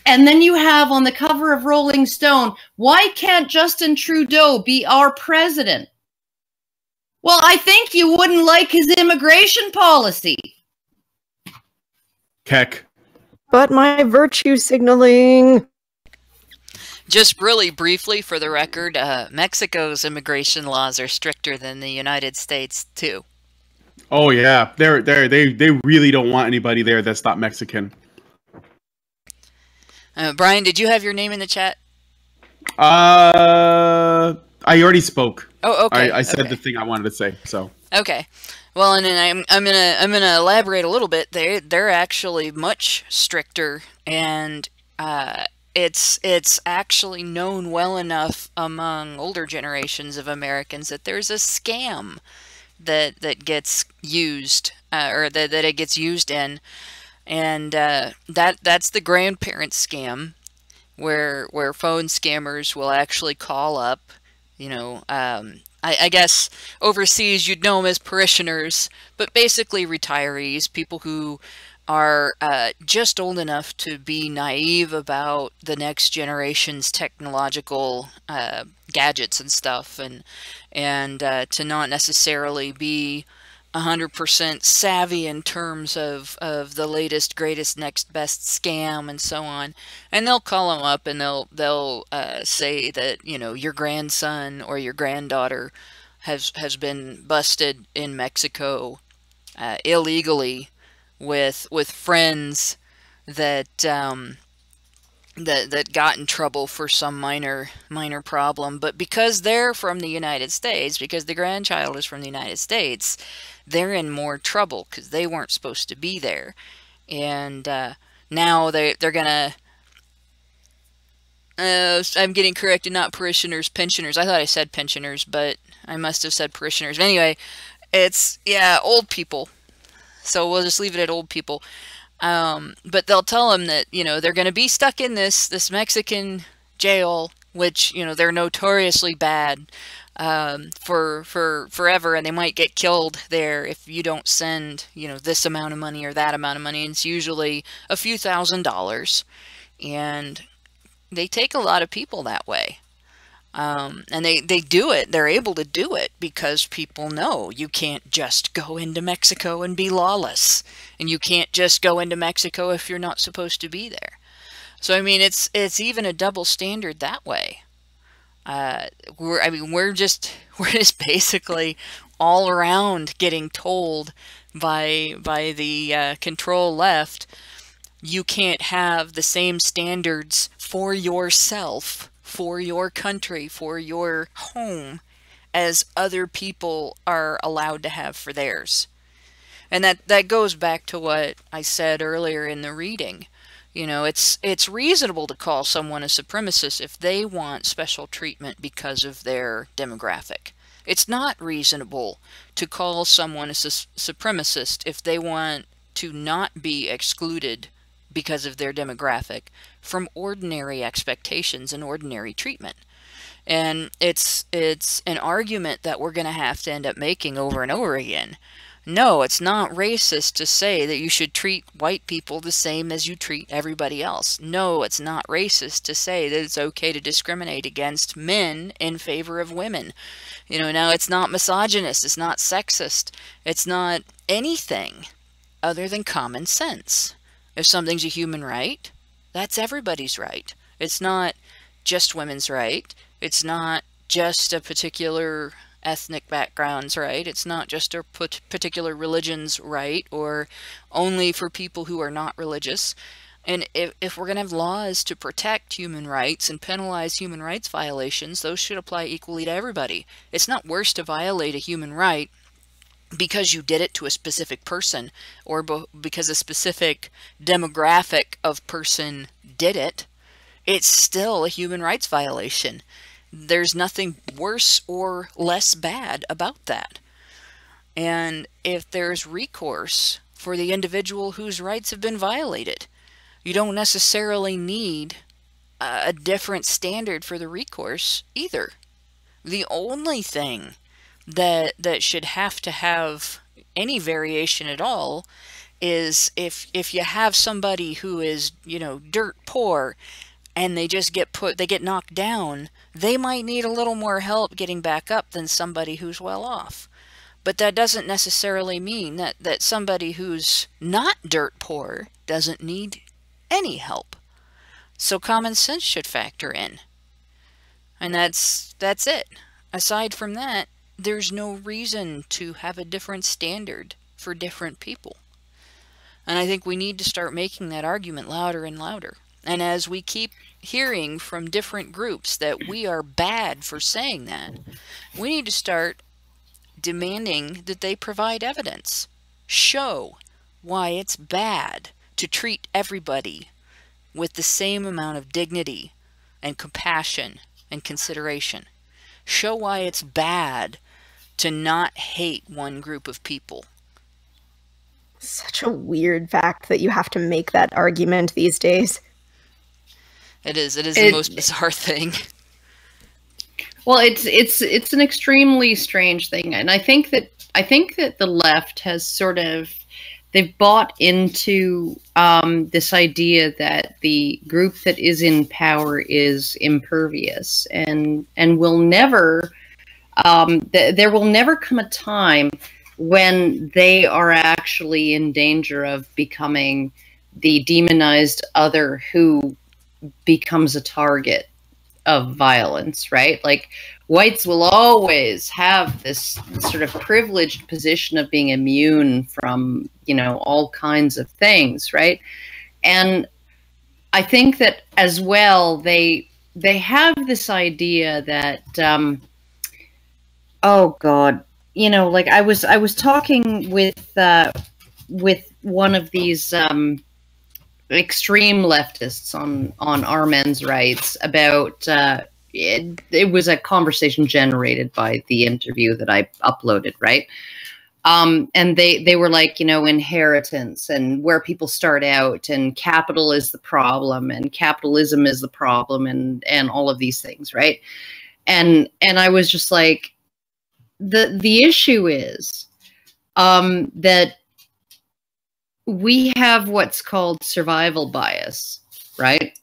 Speaker 2: And then you have on the cover of Rolling Stone, why can't Justin Trudeau be our president? Well, I think you wouldn't like his immigration policy.
Speaker 4: Keck.
Speaker 3: But my virtue signaling.
Speaker 1: Just really briefly, for the record, Mexico's immigration laws are stricter than the United States too.
Speaker 4: Oh yeah, they really don't want anybody there that's not Mexican.
Speaker 1: Brian, did you have your name in the chat?
Speaker 4: I already spoke.
Speaker 1: Oh, okay.
Speaker 4: I said the thing I wanted to say. So
Speaker 1: okay. Well, and then I'm gonna elaborate a little bit. They're actually much stricter, and it's actually known well enough among older generations of Americans that there's a scam that gets used, or that it gets used in, and that's the grandparent scam, where phone scammers will actually call up, you know, I guess overseas you'd know them as parishioners, but basically retirees, people who are just old enough to be naive about the next generation's technological gadgets and stuff, and to not necessarily be 100% savvy in terms of the latest, greatest, next best scam and so on. And they'll call them up and they'll say that, you know, your grandson or your granddaughter has been busted in Mexico illegally with friends that that got in trouble for some minor problem, but because they're from the United States, because the grandchild is from the United States, they're in more trouble because they weren't supposed to be there. And now they're gonna I'm getting corrected, not parishioners, pensioners. I thought I said pensioners, but I must have said parishioners. But anyway, it's, yeah, old people. So we'll just leave it at old people. But they'll tell them that, you know, they're going to be stuck in this Mexican jail, which, you know, they're notoriously bad for forever, and they might get killed there if you don't send, you know, this amount of money or that amount of money. And it's usually a few $1,000s, and they take a lot of people that way. And they do it. They're able to do it because people know you can't just go into Mexico and be lawless, and you can't just go into Mexico if you're not supposed to be there. So I mean, it's even a double standard that way. We're just basically all around getting told by the control left, you can't have the same standards for yourself, for your country, for your home, as other people are allowed to have for theirs. And that goes back to what I said earlier in the reading. You know, it's reasonable to call someone a supremacist if they want special treatment because of their demographic. It's not reasonable to call someone a supremacist if they want to not be excluded because of their demographic from ordinary expectations and ordinary treatment. And it's an argument that we're going to have to end up making over and over again. No, it's not racist to say that you should treat white people the same as you treat everybody else. No, it's not racist to say that it's okay to discriminate against men in favor of women. You know, now it's not misogynist, it's not sexist, it's not anything other than common sense. If something's a human right, that's everybody's right. It's not just women's right. It's not just a particular ethnic background's right. It's not just a particular religion's right, or only for people who are not religious. And if we're going to have laws to protect human rights and penalize human rights violations, those should apply equally to everybody. It's not worse to violate a human right because you did it to a specific person, or because a specific demographic of person did it. It's still a human rights violation. There's nothing worse or less bad about that. And if there's recourse for the individual whose rights have been violated, you don't necessarily need a different standard for the recourse either. The only thing that should have to have any variation at all is if you have somebody who is, you know, dirt poor, and they just they get knocked down, they might need a little more help getting back up than somebody who's well off. But that doesn't necessarily mean that somebody who's not dirt poor doesn't need any help. So common sense should factor in. And that's it. Aside from that, there's no reason to have a different standard for different people. And I think we need to start making that argument louder and louder. And as we keep hearing from different groups that we are bad for saying that, we need to start demanding that they provide evidence. Show why it's bad to treat everybody with the same amount of dignity and compassion and consideration. Show why it's bad to not hate one group of people.
Speaker 3: Such a weird fact that you have to make that argument these days.
Speaker 1: It is the most bizarre thing.
Speaker 2: Well, it's an extremely strange thing, and I think that the left has sort of, they've bought into this idea that the group that is in power is impervious, and will never there will never come a time when they are actually in danger of becoming the demonized other who becomes a target of violence, right? Like, whites will always have this sort of privileged position of being immune from, you know, all kinds of things, right? And I think that as well, they have this idea that, oh God, you know, like I was talking with one of these extreme leftists on our men's rights about it was a conversation generated by the interview that I uploaded, right? And they were like, you know, inheritance and where people start out, and capital is the problem, and capitalism is the problem, and all of these things, right? And I was just like, the issue is that we have what's called survival bias, right?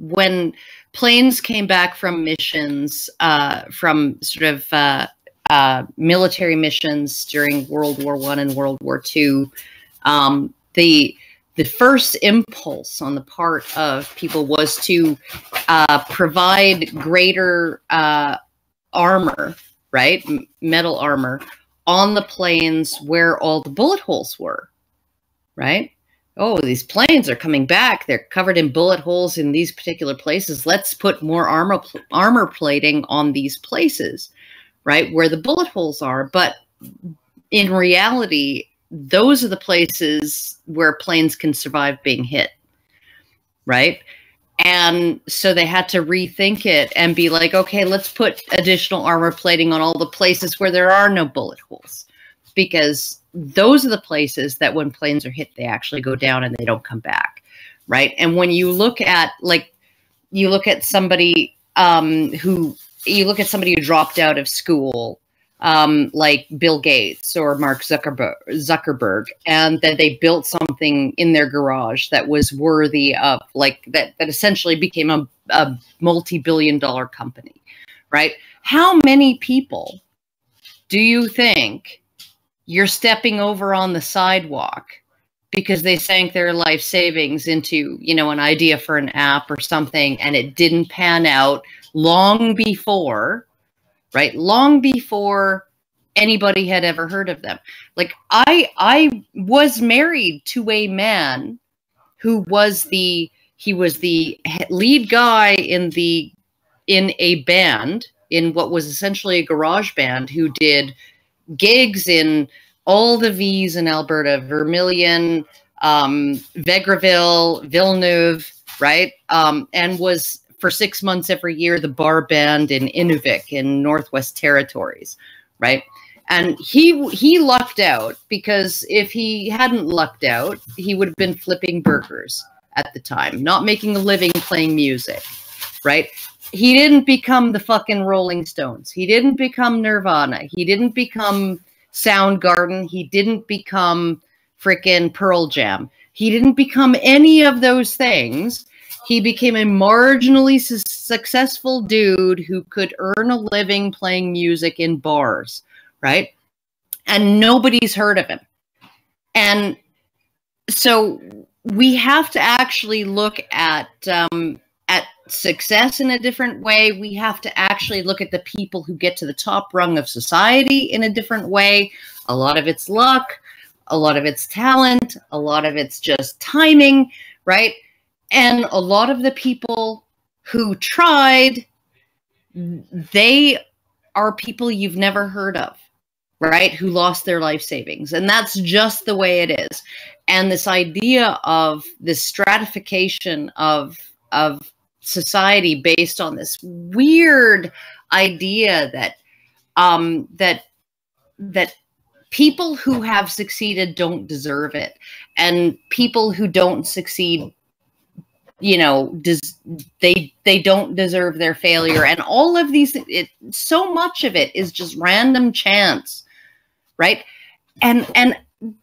Speaker 2: When planes came back from missions, from sort of military missions during World War I and World War II, the first impulse on the part of people was to provide greater armor, right? Metal armor on the planes where all the bullet holes were, right? Oh, these planes are coming back. They're covered in bullet holes in these particular places. Let's put more armor plating on these places, right, where the bullet holes are. But in reality, those are the places where planes can survive being hit, right? And so they had to rethink it and be like, okay, let's put additional armor plating on all the places where there are no bullet holes, because those are the places that when planes are hit, they actually go down and they don't come back, right? And when you look at somebody who dropped out of school, like Bill Gates or Mark Zuckerberg, and then they built something in their garage that was worthy of, like, that essentially became a multi-billion-dollar company, right? How many people do you think you're stepping over on the sidewalk because they sank their life savings into, you know, an idea for an app or something, and it didn't pan out long before, right? Long before anybody had ever heard of them. Like, I was married to a man who was the lead guy in a band, in what was essentially a garage band, who did gigs in all the V's in Alberta, Vermilion, Vegreville, Villeneuve, right? And was for 6 months every year the bar band in Inuvik in Northwest Territories, right? And he lucked out, because if he hadn't lucked out, he would have been flipping burgers at the time, not making a living playing music, right? He didn't become the fucking Rolling Stones. He didn't become Nirvana. He didn't become Soundgarden. He didn't become frickin' Pearl Jam. He didn't become any of those things. He became a marginally successful dude who could earn a living playing music in bars, right? And nobody's heard of him. And so we have to actually look at success in a different way. We have to actually look at the people who get to the top rung of society in a different way. A lot of it's luck, a lot of it's talent, a lot of it's just timing, right? And a lot of the people who tried, they are people you've never heard of, right? Who lost their life savings. And that's just the way it is. And this idea of this stratification of society based on this weird idea that that people who have succeeded don't deserve it, and people who don't succeed, you know, they don't deserve their failure, and all of these, so much of it is just random chance, right? And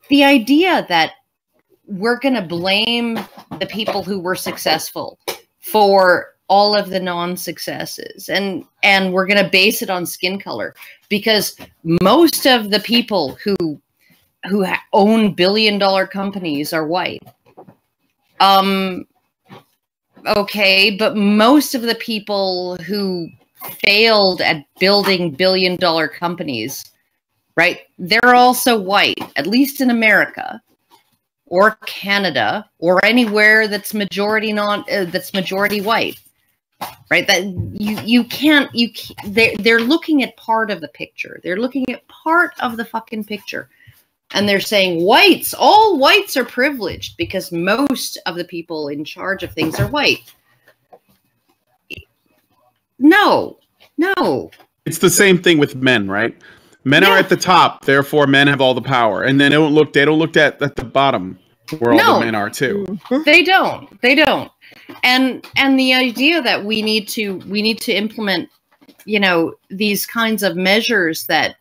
Speaker 2: the idea that we're going to blame the people who were successful for all of the non-successes, and we're going to base it on skin color, because most of the people who own billion-dollar companies are white. Okay, but most of the people who failed at building billion-dollar companies, right, they're also white, at least in America or Canada or anywhere that's majority white, right? That you can't, they're looking at part of the picture. They're looking at part of the fucking picture. And they're saying all whites are privileged because most of the people in charge of things are white. No.
Speaker 4: It's the same thing with men, right? Men are at the top, therefore men have all the power. And then they don't look at the bottom where all the men are too.
Speaker 2: They don't. And the idea that we need to implement, you know, these kinds of measures that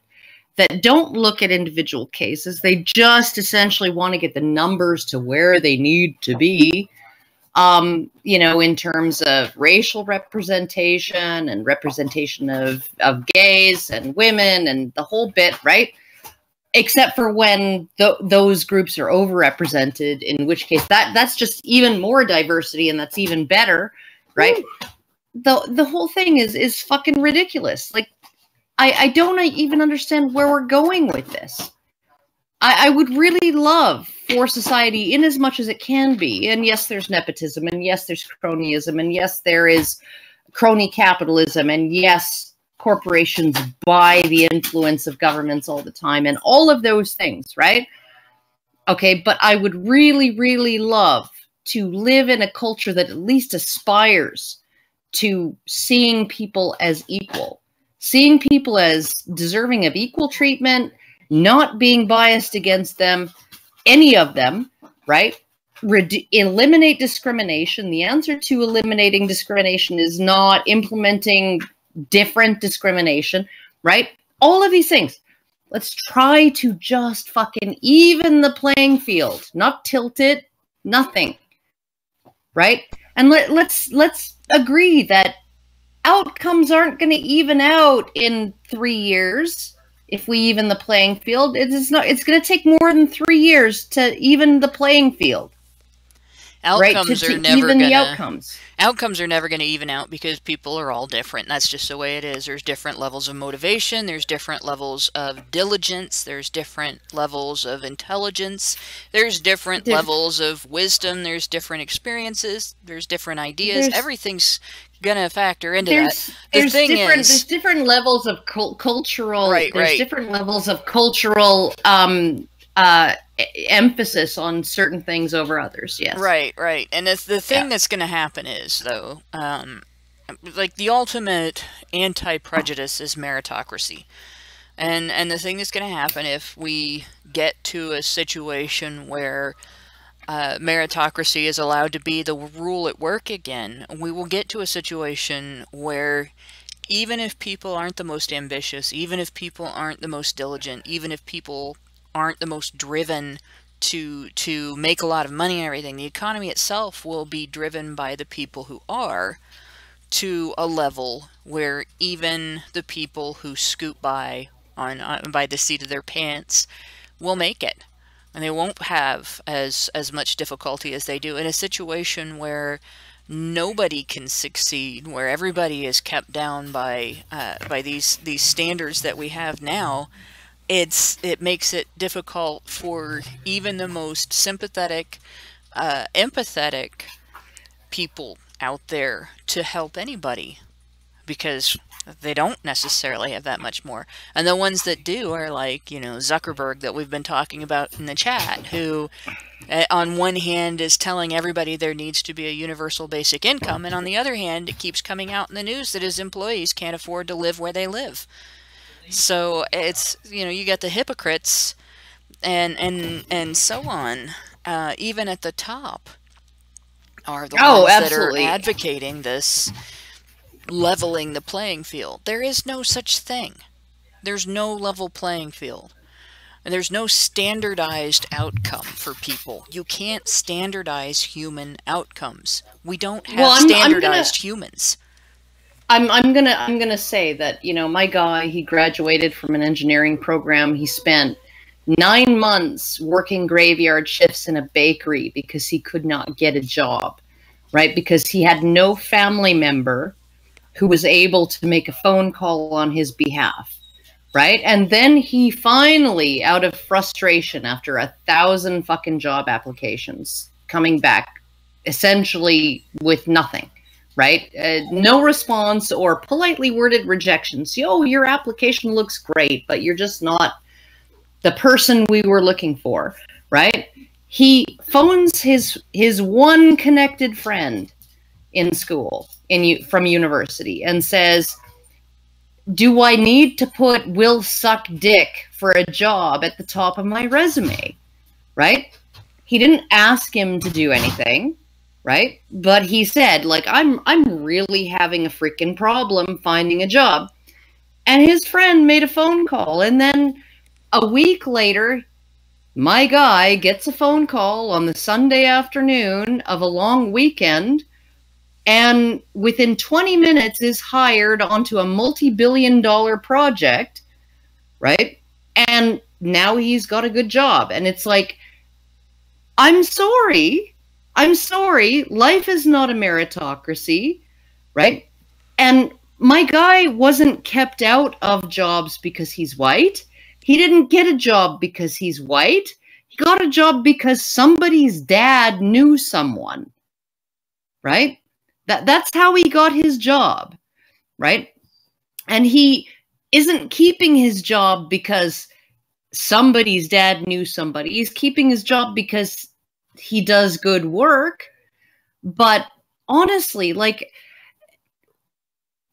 Speaker 2: don't look at individual cases. They just essentially want to get the numbers to where they need to be, you know, in terms of racial representation and representation of gays and women and the whole bit, right? Except for when those groups are overrepresented, in which case that's just even more diversity, and that's even better, right? The whole thing is fucking ridiculous. Like, I don't even understand where we're going with this. I would really love for society, in as much as it can be, and yes, there's nepotism, and yes, there's cronyism, and yes, there is crony capitalism, and yes, corporations buy the influence of governments all the time, and all of those things, right? Okay, but I would really, really love to live in a culture that at least aspires to seeing people as equal, seeing people as deserving of equal treatment, not being biased against them, any of them, right? Eliminate discrimination. The answer to eliminating discrimination is not implementing different discrimination, right? All of these things. Let's try to just fucking even the playing field, not tilt it, nothing, right? And let's agree that outcomes aren't going to even out in 3 years. If we even the playing field, it's going to take more than 3 years to even the playing field.
Speaker 1: Outcomes
Speaker 2: right?
Speaker 1: are never
Speaker 2: even
Speaker 1: gonna,
Speaker 2: the outcomes.
Speaker 1: Outcomes are never going to even out because people are all different. That's just the way it is. There's different levels of motivation. There's different levels of diligence. There's different levels of intelligence. There's different levels of wisdom. There's different experiences. There's different ideas. Everything's going to factor into that.
Speaker 2: There's different levels of cultural. There's different levels of cultural emphasis on certain things over others. Yes.
Speaker 1: Right. And the thing that's going to happen is, though, like the ultimate anti-prejudice is meritocracy. And the thing that's going to happen if we get to a situation where meritocracy is allowed to be the rule at work again, we will get to a situation where even if people aren't the most ambitious, even if people aren't the most diligent, even if people aren't the most driven to make a lot of money and everything, the economy itself will be driven by the people who are, to a level where even the people who scoot by by the seat of their pants will make it, and they won't have as much difficulty as they do in a situation where nobody can succeed, where everybody is kept down by these standards that we have now. It makes it difficult for even the most sympathetic, empathetic people out there to help anybody, because they don't necessarily have that much more. And the ones that do are like, you know, Zuckerberg that we've been talking about in the chat, who on one hand is telling everybody there needs to be a universal basic income, and on the other hand it keeps coming out in the news that his employees can't afford to live where they live. So it's, you know, you got the hypocrites and so on, even at the top, are the ones that are advocating this leveling the playing field. There is no such thing. There's no level playing field. And there's no standardized outcome for people. You can't standardize human outcomes. We don't have standardized humans.
Speaker 2: I'm gonna say that, you know, my guy, he graduated from an engineering program. He spent 9 months working graveyard shifts in a bakery because he could not get a job, right? Because he had no family member who was able to make a phone call on his behalf, right? And then he finally, out of frustration, after 1,000 fucking job applications, coming back essentially with nothing. Right? No response or politely worded rejections. Yo, your application looks great, but you're just not the person we were looking for, right? He phones his one connected friend in school, from university, and says, do I need to put "will suck dick" for a job at the top of my resume? Right? He didn't ask him to do anything. Right? But he said, like, I'm really having a freaking problem finding a job. And his friend made a phone call. And then a week later, my guy gets a phone call on the Sunday afternoon of a long weekend. And within 20 minutes is hired onto a multi-billion-dollar project. Right? And now he's got a good job. And it's like, I'm sorry, life is not a meritocracy, right? And my guy wasn't kept out of jobs because he's white. He didn't get a job because he's white. He got a job because somebody's dad knew someone, right? That's how he got his job, right? And he isn't keeping his job because somebody's dad knew somebody. He's keeping his job because he does good work. But honestly, like,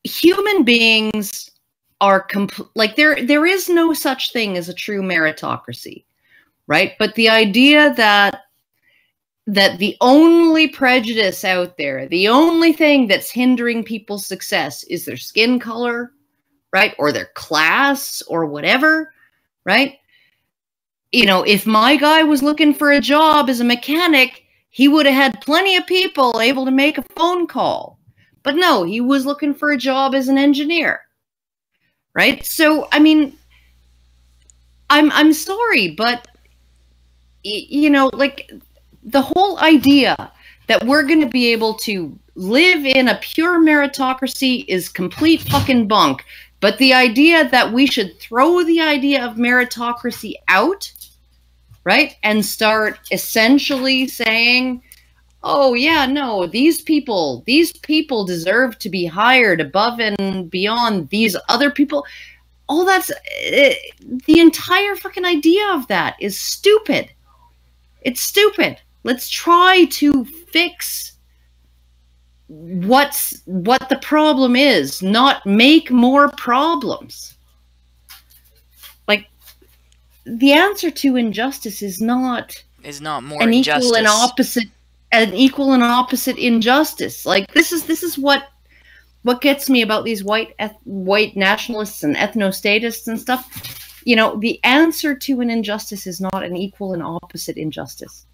Speaker 2: human beings are like there is no such thing as a true meritocracy, right? But the idea that the only prejudice out there, the only thing that's hindering people's success is their skin color, right? Or their class or whatever, right? You know, if my guy was looking for a job as a mechanic, he would have had plenty of people able to make a phone call. But no, he was looking for a job as an engineer, right? So, I mean, I'm sorry, but, you know, like, the whole idea that we're going to be able to live in a pure meritocracy is complete fucking bunk. But the idea that we should throw the idea of meritocracy out, right, and start essentially saying, oh yeah, no, these people deserve to be hired above and beyond these other people. All that's the entire fucking idea of that is stupid. It's stupid. Let's try to fix what the problem is, not make more problems. Like, the answer to injustice is not
Speaker 1: more
Speaker 2: an
Speaker 1: injustice.
Speaker 2: equal and opposite injustice. Like, this is what gets me about these white nationalists and ethnostatists and stuff. You know, the answer to an injustice is not an equal and opposite injustice.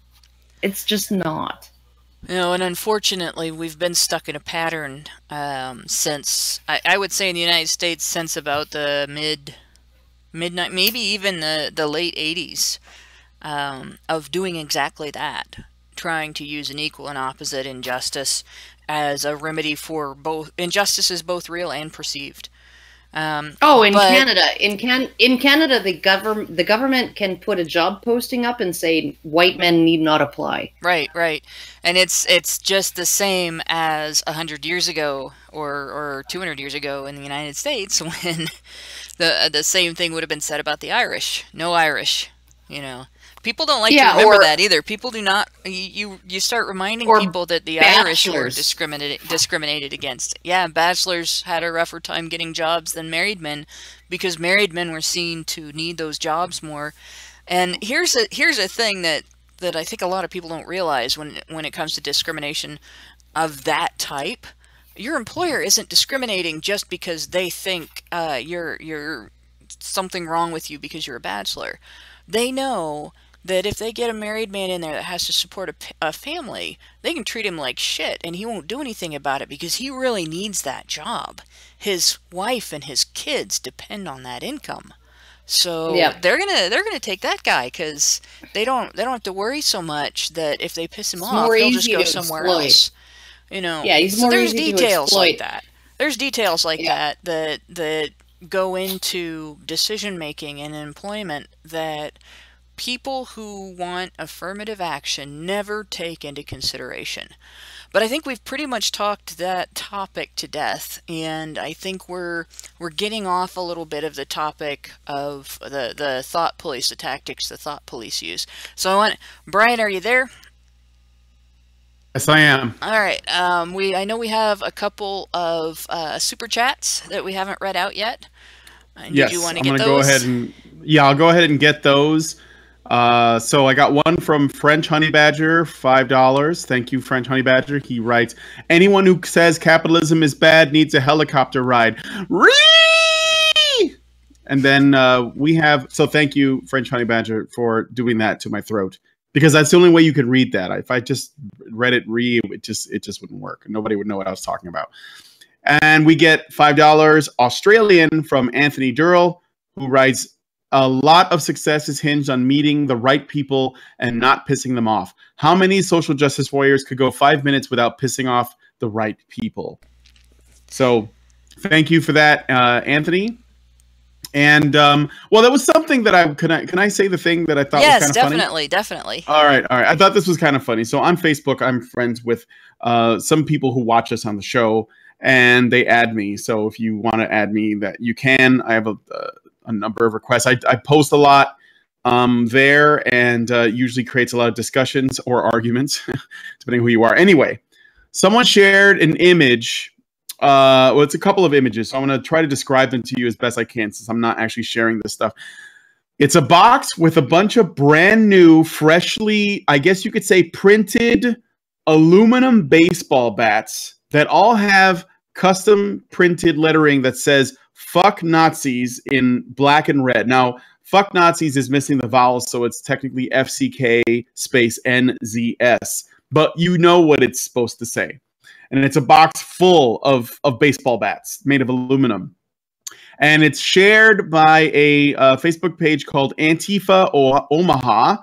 Speaker 2: It's just not.
Speaker 1: You know, and unfortunately, we've been stuck in a pattern since, I would say in the United States, since about the midnight, maybe even the late 80s, of doing exactly that, trying to use an equal and opposite injustice as a remedy for both injustices, both real and perceived.
Speaker 2: Canada, the government can put a job posting up and say white men need not apply.
Speaker 1: Right, and it's just the same as 100 years ago or 200 years ago in the United States, when the same thing would have been said about the Irish. No Irish, you know. People don't like to remember that either. People do not. You start reminding people that the Irish were discriminated against. Yeah, bachelors had a rougher time getting jobs than married men, because married men were seen to need those jobs more. And here's a thing that I think a lot of people don't realize when it comes to discrimination of that type. Your employer isn't discriminating just because they think you're something wrong with you because you're a bachelor. They know that if they get a married man in there that has to support a family, they can treat him like shit, and he won't do anything about it because he really needs that job. His wife and his kids depend on that income, so they're gonna take that guy because they don't have to worry so much that if they piss him off, they'll just go somewhere else. You know, there's details like that. There's details like that go into decision making and employment that people who want affirmative action never take into consideration. But I think we've pretty much talked that topic to death, and I think we're getting off a little bit of the topic of the thought police, the tactics the thought police use. So Brian, are you there?
Speaker 4: Yes, I am.
Speaker 1: All right. I know we have a couple of super chats that we haven't read out yet.
Speaker 4: Yes,
Speaker 1: Did you want to
Speaker 4: I'm
Speaker 1: get
Speaker 4: going to
Speaker 1: those?
Speaker 4: go ahead and I'll go ahead and get those. So I got one from French Honey Badger, $5. Thank you, French Honey Badger. He writes, anyone who says capitalism is bad needs a helicopter ride. Ree! And then so thank you, French Honey Badger, for doing that to my throat, because that's the only way you could read that. If I just read it it just wouldn't work. Nobody would know what I was talking about. And we get $5 Australian from Anthony Durrell, who writes, a lot of success is hinged on meeting the right people and not pissing them off. How many social justice warriors could go 5 minutes without pissing off the right people? So thank you for that, Anthony. And well, that was something that can I say the thing that I thought was kind of funny?
Speaker 1: Yes, definitely.
Speaker 4: All right. I thought this was kind of funny. So on Facebook, I'm friends with some people who watch us on the show, and they add me. So if you want to add me, that you can. I have a number of requests. I post a lot there, and usually creates a lot of discussions or arguments, depending who you are. Anyway, someone shared an image well, it's a couple of images, so I'm going to try to describe them to you as best I can since I'm not actually sharing this stuff. It's a box with a bunch of brand new, freshly, I guess you could say, printed aluminum baseball bats that all have custom printed lettering that says "fuck Nazis" in black and red. Now, "fuck Nazis" is missing the vowels, so it's technically FCK space NZS, but you know what it's supposed to say. And it's a box full of baseball bats made of aluminum. And it's shared by a Facebook page called Antifa Omaha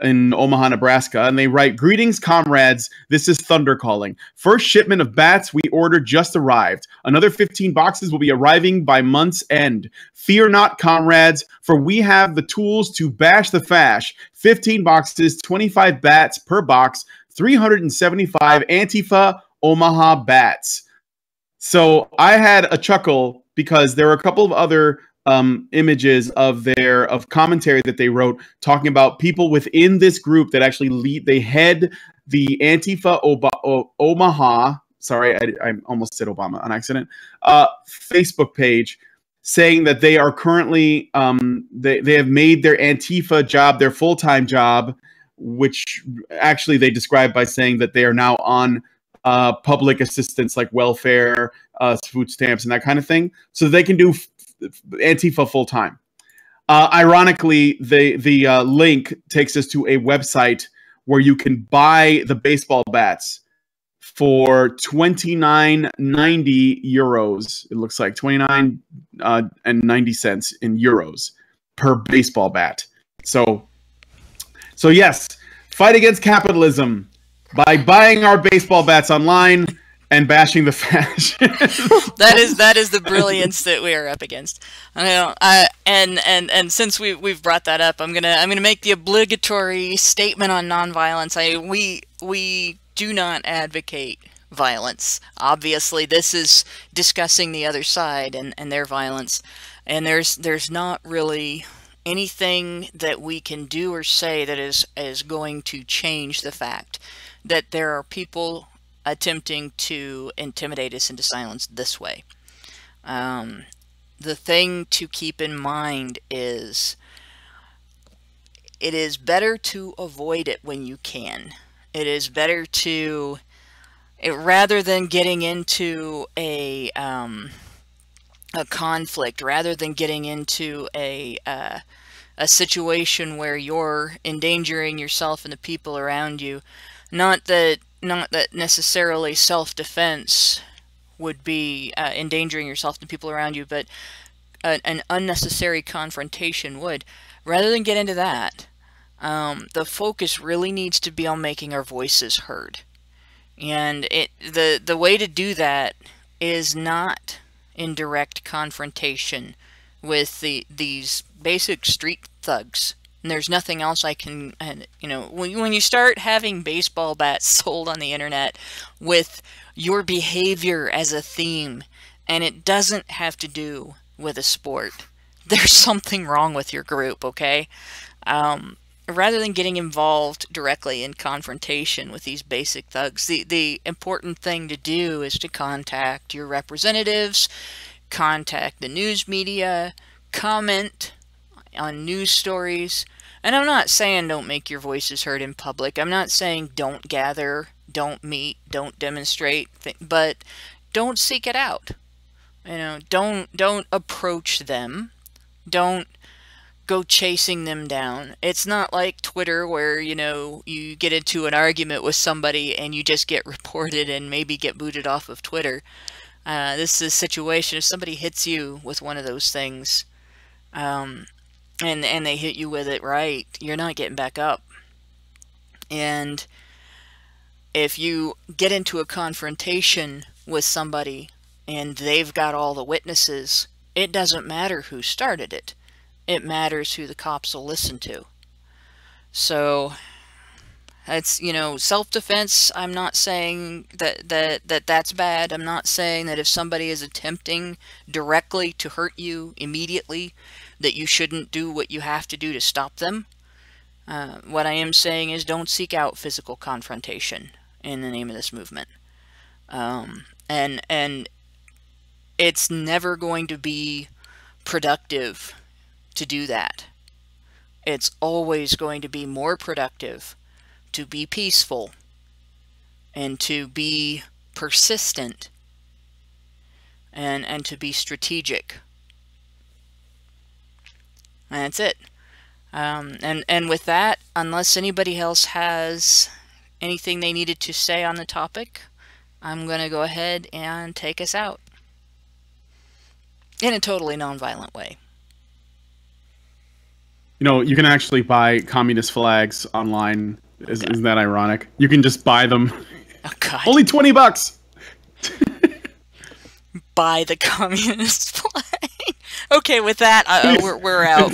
Speaker 4: in Omaha, Nebraska. And they write, "Greetings, comrades. This is Thunder calling. First shipment of bats we ordered just arrived. Another 15 boxes will be arriving by month's end. Fear not, comrades, for we have the tools to bash the fash. 15 boxes, 25 bats per box, 375 Antifa Omaha bats." So I had a chuckle because there were a couple of other images of commentary that they wrote talking about people within this group that actually they head the Antifa Omaha. Sorry, I almost said Obama on accident. Facebook page saying that they are currently they have made their Antifa job their full-time job, which actually they describe by saying that they are now on public assistance like welfare, food stamps, and that kind of thing, so they can do Antifa full time. Ironically, the link takes us to a website where you can buy the baseball bats for 29.90 euros. It looks like 29.90 in euros per baseball bat. So yes, fight against capitalism by buying our baseball bats online and bashing the fashion.
Speaker 1: that is the brilliance that we are up against. And since we've brought that up, I'm gonna make the obligatory statement on nonviolence. We do not advocate violence. Obviously, this is discussing the other side and their violence, and there's not really anything that we can do or say that is going to change the fact that there are people attempting to intimidate us into silence this way. The thing to keep in mind is it is better to avoid it when you can. It is better to, rather than getting into a conflict, rather than getting into a situation where you're endangering yourself and the people around you. Not that necessarily self-defense would be endangering yourself and people around you, but an unnecessary confrontation would. Rather than get into that, the focus really needs to be on making our voices heard. And the way to do that is not in direct confrontation with these basic street thugs. And there's nothing else I can, you know, when you start having baseball bats sold on the internet with your behavior as a theme, and it doesn't have to do with a sport, there's something wrong with your group, okay? Rather than getting involved directly in confrontation with these basic thugs, the important thing to do is to contact your representatives, contact the news media, comment on news stories. And I'm not saying don't make your voices heard in public. I'm not saying don't gather, don't meet, don't demonstrate, but don't seek it out. You know, don't approach them. Don't go chasing them down. It's not like Twitter where, you know, you get into an argument with somebody and you just get reported and maybe get booted off of Twitter. This is a situation if somebody hits you with one of those things, and they hit you with it right, you're not getting back up. And if you get into a confrontation with somebody and they've got all the witnesses, it doesn't matter who started it. It matters who the cops will listen to. So it's, you know, self-defense. I'm not saying that's bad. I'm not saying that if somebody is attempting directly to hurt you immediately, that you shouldn't do what you have to do to stop them. What I am saying is don't seek out physical confrontation in the name of this movement. And it's never going to be productive to do that. It's always going to be more productive to be peaceful and to be persistent and to be strategic. And that's it. And with that, unless anybody else has anything they needed to say on the topic, I'm going to go ahead and take us out in a totally nonviolent way.
Speaker 4: You know, you can actually buy communist flags online. Isn't that ironic? You can just buy them.
Speaker 1: Oh, God.
Speaker 4: Only $20.
Speaker 1: Buy the communist flag. Okay, with that, we're out.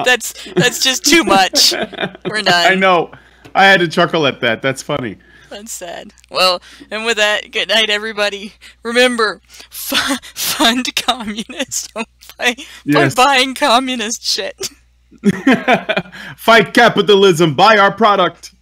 Speaker 1: That's just too much. We're done.
Speaker 4: I know. I had to chuckle at that. That's funny.
Speaker 1: That's sad. Well, and with that, good night, everybody. Remember, fund communism by buying communist shit.
Speaker 4: Fight capitalism. Buy our product.